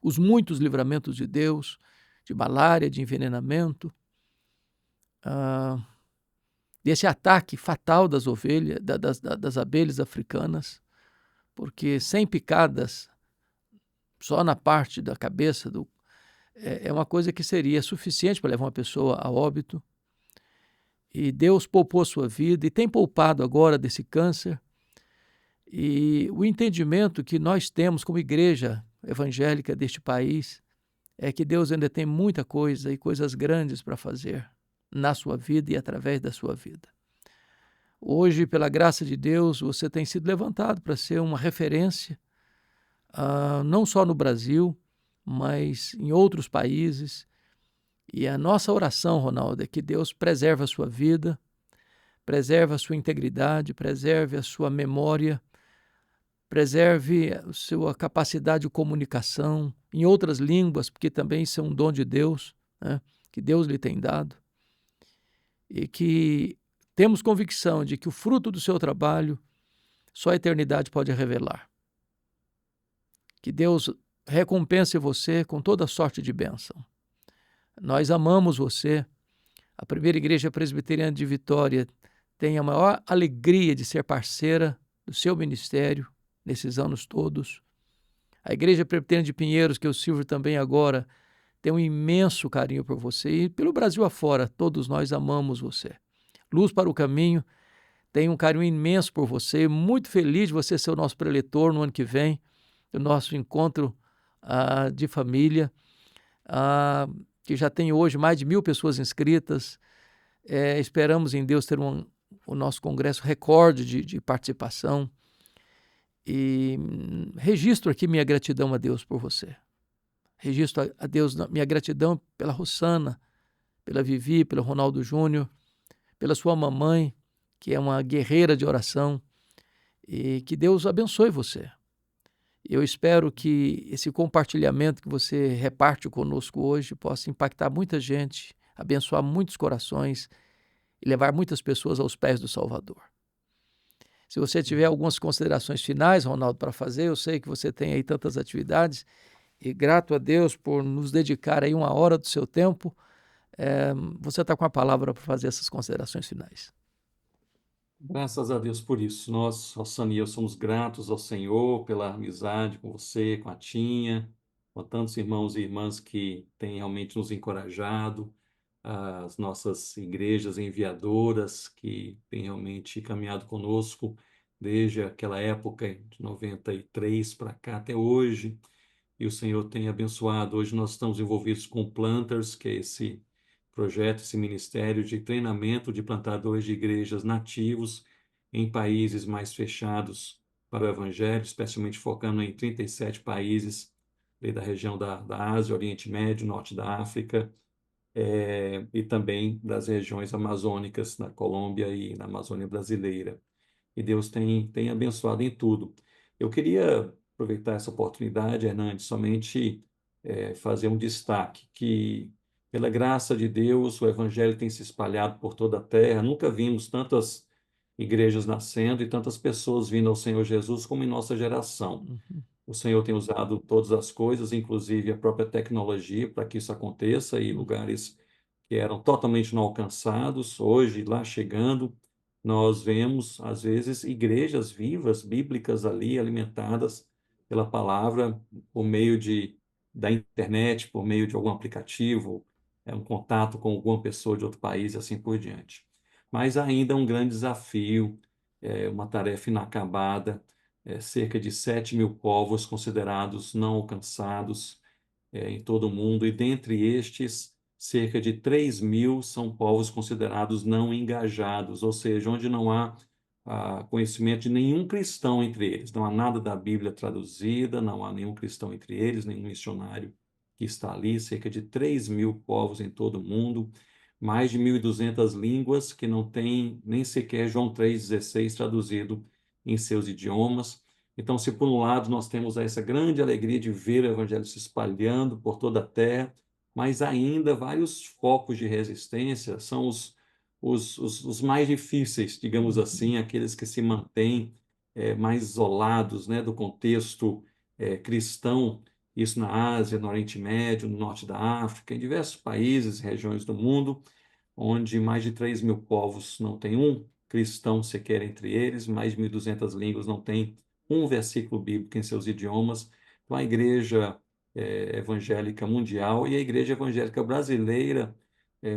S1: os muitos livramentos de Deus, de malária, de envenenamento, desse ataque fatal das ovelhas, das abelhas africanas, porque 100 picadas só na parte da cabeça é uma coisa que seria suficiente para levar uma pessoa a óbito. E Deus poupou sua vida e tem poupado agora desse câncer. E o entendimento que nós temos como igreja evangélica deste país é que Deus ainda tem muita coisa e coisas grandes para fazer na sua vida e através da sua vida. Hoje, pela graça de Deus, você tem sido levantado para ser uma referência, não só no Brasil, mas em outros países. E a nossa oração, Ronaldo, é que Deus preserve a sua vida, preserve a sua integridade, preserve a sua memória, preserve a sua capacidade de comunicação em outras línguas, porque também isso é um dom de Deus, né, que Deus lhe tem dado. E que temos convicção de que o fruto do seu trabalho só a eternidade pode revelar. Que Deus recompense você com toda sorte de bênção. Nós amamos você. A Primeira Igreja Presbiteriana de Vitória tem a maior alegria de ser parceira do seu ministério nesses anos todos. A Igreja Presbiteriana de Pinheiros, que eu sirvo também agora, tem um imenso carinho por você. E pelo Brasil afora, todos nós amamos você. Luz para o Caminho tem um carinho imenso por você. Muito feliz de você ser o nosso preletor no ano que vem, do nosso encontro de família, que já tem hoje mais de 1.000 pessoas inscritas. Esperamos em Deus ter o nosso congresso recorde de participação. E registro aqui minha gratidão a Deus por você. Registro a Deus minha gratidão pela Rossana, pela Vivi, pelo Ronaldo Júnior, pela sua mamãe, que é uma guerreira de oração, e que Deus abençoe você. Eu espero que esse compartilhamento que você reparte conosco hoje possa impactar muita gente, abençoar muitos corações e levar muitas pessoas aos pés do Salvador. Se você tiver algumas considerações finais, Ronaldo, para fazer, eu sei que você tem aí tantas atividades, e grato a Deus por nos dedicar aí uma hora do seu tempo, você está com a palavra para fazer essas considerações finais.
S2: Graças a Deus por isso. Nós, Rossani e eu, somos gratos ao Senhor pela amizade com você, com a Tinha, com tantos irmãos e irmãs que têm realmente nos encorajado, as nossas igrejas enviadoras que têm realmente caminhado conosco desde aquela época de 93 para cá até hoje. E o Senhor tem abençoado. Hoje nós estamos envolvidos com Planters, que é esse projeto, esse ministério de treinamento de plantadores de igrejas nativos em países mais fechados para o Evangelho, especialmente focando em 37 países da região da Ásia, Oriente Médio, Norte da África, e também das regiões amazônicas, na Colômbia e na Amazônia brasileira. E Deus tem abençoado em tudo. Eu queria aproveitar essa oportunidade, Hernandes, somente fazer um destaque, que pela graça de Deus, o Evangelho tem se espalhado por toda a terra. Nunca vimos tantas igrejas nascendo e tantas pessoas vindo ao Senhor Jesus como em nossa geração.
S1: Uhum.
S2: O Senhor tem usado todas as coisas, inclusive a própria tecnologia, para que isso aconteça, e lugares que eram totalmente não alcançados, hoje lá chegando, nós vemos, às vezes, igrejas vivas, bíblicas ali, alimentadas pela palavra, por meio da internet, por meio de algum aplicativo, um contato com alguma pessoa de outro país e assim por diante. Mas ainda é um grande desafio, uma tarefa inacabada, cerca de 7.000 povos considerados não alcançados em todo o mundo, e dentre estes, cerca de 3.000 são povos considerados não engajados, ou seja, onde não há conhecimento de nenhum cristão entre eles, não há nada da Bíblia traduzida, não há nenhum cristão entre eles, nenhum missionário que está ali, cerca de 3.000 povos em todo o mundo, mais de 1.200 línguas que não têm nem sequer João 3,16 traduzido em seus idiomas. Então, se por um lado nós temos essa grande alegria de ver o Evangelho se espalhando por toda a terra, mas ainda vários focos de resistência são os mais difíceis, digamos assim, aqueles que se mantêm mais isolados, né, do contexto cristão, isso na Ásia, no Oriente Médio, no Norte da África, em diversos países e regiões do mundo, onde mais de 3.000 povos não têm um cristão sequer entre eles, mais de 1.200 línguas não têm um versículo bíblico em seus idiomas. Então, a igreja evangélica mundial e a igreja evangélica brasileira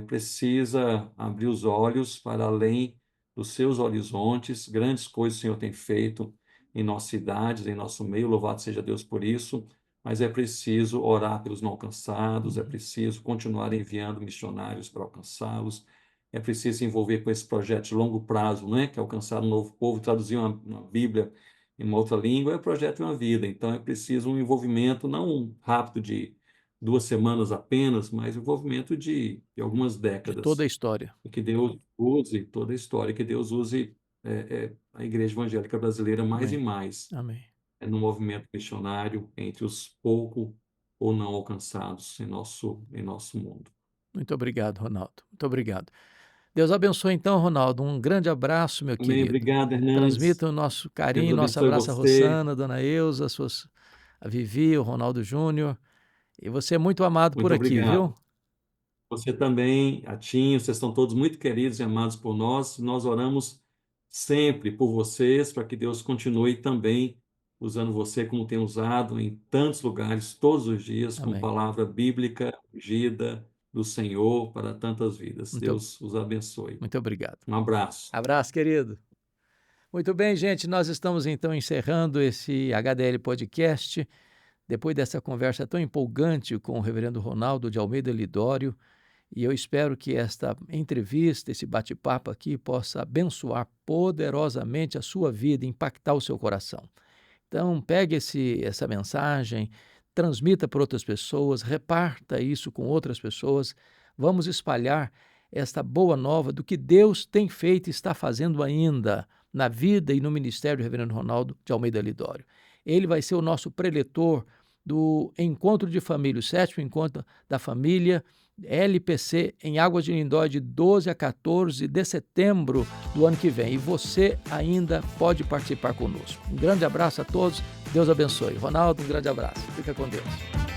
S2: precisa abrir os olhos para além dos seus horizontes. Grandes coisas o Senhor tem feito em nossas cidades, em nosso meio, louvado seja Deus por isso, mas é preciso orar pelos não alcançados, é preciso continuar enviando missionários para alcançá-los, é preciso se envolver com esse projeto de longo prazo, né, que é alcançar um novo povo, traduzir uma Bíblia em uma outra língua, é o projeto de uma vida. Então, é preciso um envolvimento, não rápido de 2 semanas apenas, mas um envolvimento de algumas
S1: De toda a
S2: décadas.
S1: história.
S2: E que Deus use toda a história, que Deus use a Igreja Evangélica Brasileira mais e
S1: Amém.
S2: mais
S1: Amém.
S2: no movimento missionário entre os pouco ou não alcançados em nosso mundo.
S1: Muito obrigado, Ronaldo. Muito obrigado. Deus abençoe então, Ronaldo. Um grande abraço, meu
S2: Amém.
S1: querido.
S2: Obrigado, Hernandes.
S1: Transmita o nosso
S2: Deus
S1: carinho, nosso
S2: abençoe
S1: abraço a
S2: você.
S1: Rossana, a Dona Eusa, a Vivi, o Ronaldo Júnior. E você é muito amado por
S2: Muito
S1: aqui, viu?
S2: obrigado. Você também, Atinho, vocês estão todos muito queridos e amados por nós. Nós oramos sempre por vocês, para que Deus continue também usando você como tem usado em tantos lugares, todos os dias, com
S1: Amém.
S2: palavra bíblica, ungida do Senhor para tantas vidas.
S1: Muito,
S2: Deus os abençoe.
S1: muito obrigado.
S2: Um abraço.
S1: Abraço, querido. Muito bem, gente. Nós estamos então encerrando esse HDL Podcast. Depois dessa conversa tão empolgante com o reverendo Ronaldo de Almeida Lidório, e eu espero que esta entrevista, esse bate-papo aqui, possa abençoar poderosamente a sua vida, impactar o seu coração. Então, pegue essa mensagem, transmita para outras pessoas, reparta isso com outras pessoas, vamos espalhar esta boa nova do que Deus tem feito e está fazendo ainda na vida e no ministério do Reverendo Ronaldo de Almeida Lidório. Ele vai ser o nosso preletor do Encontro de Família, o 7º Encontro da Família, LPC, em Águas de Lindóia, de 12 a 14 de setembro do ano que vem. E você ainda pode participar conosco. Um grande abraço a todos, Deus abençoe. Ronaldo, um grande abraço. Fica com Deus.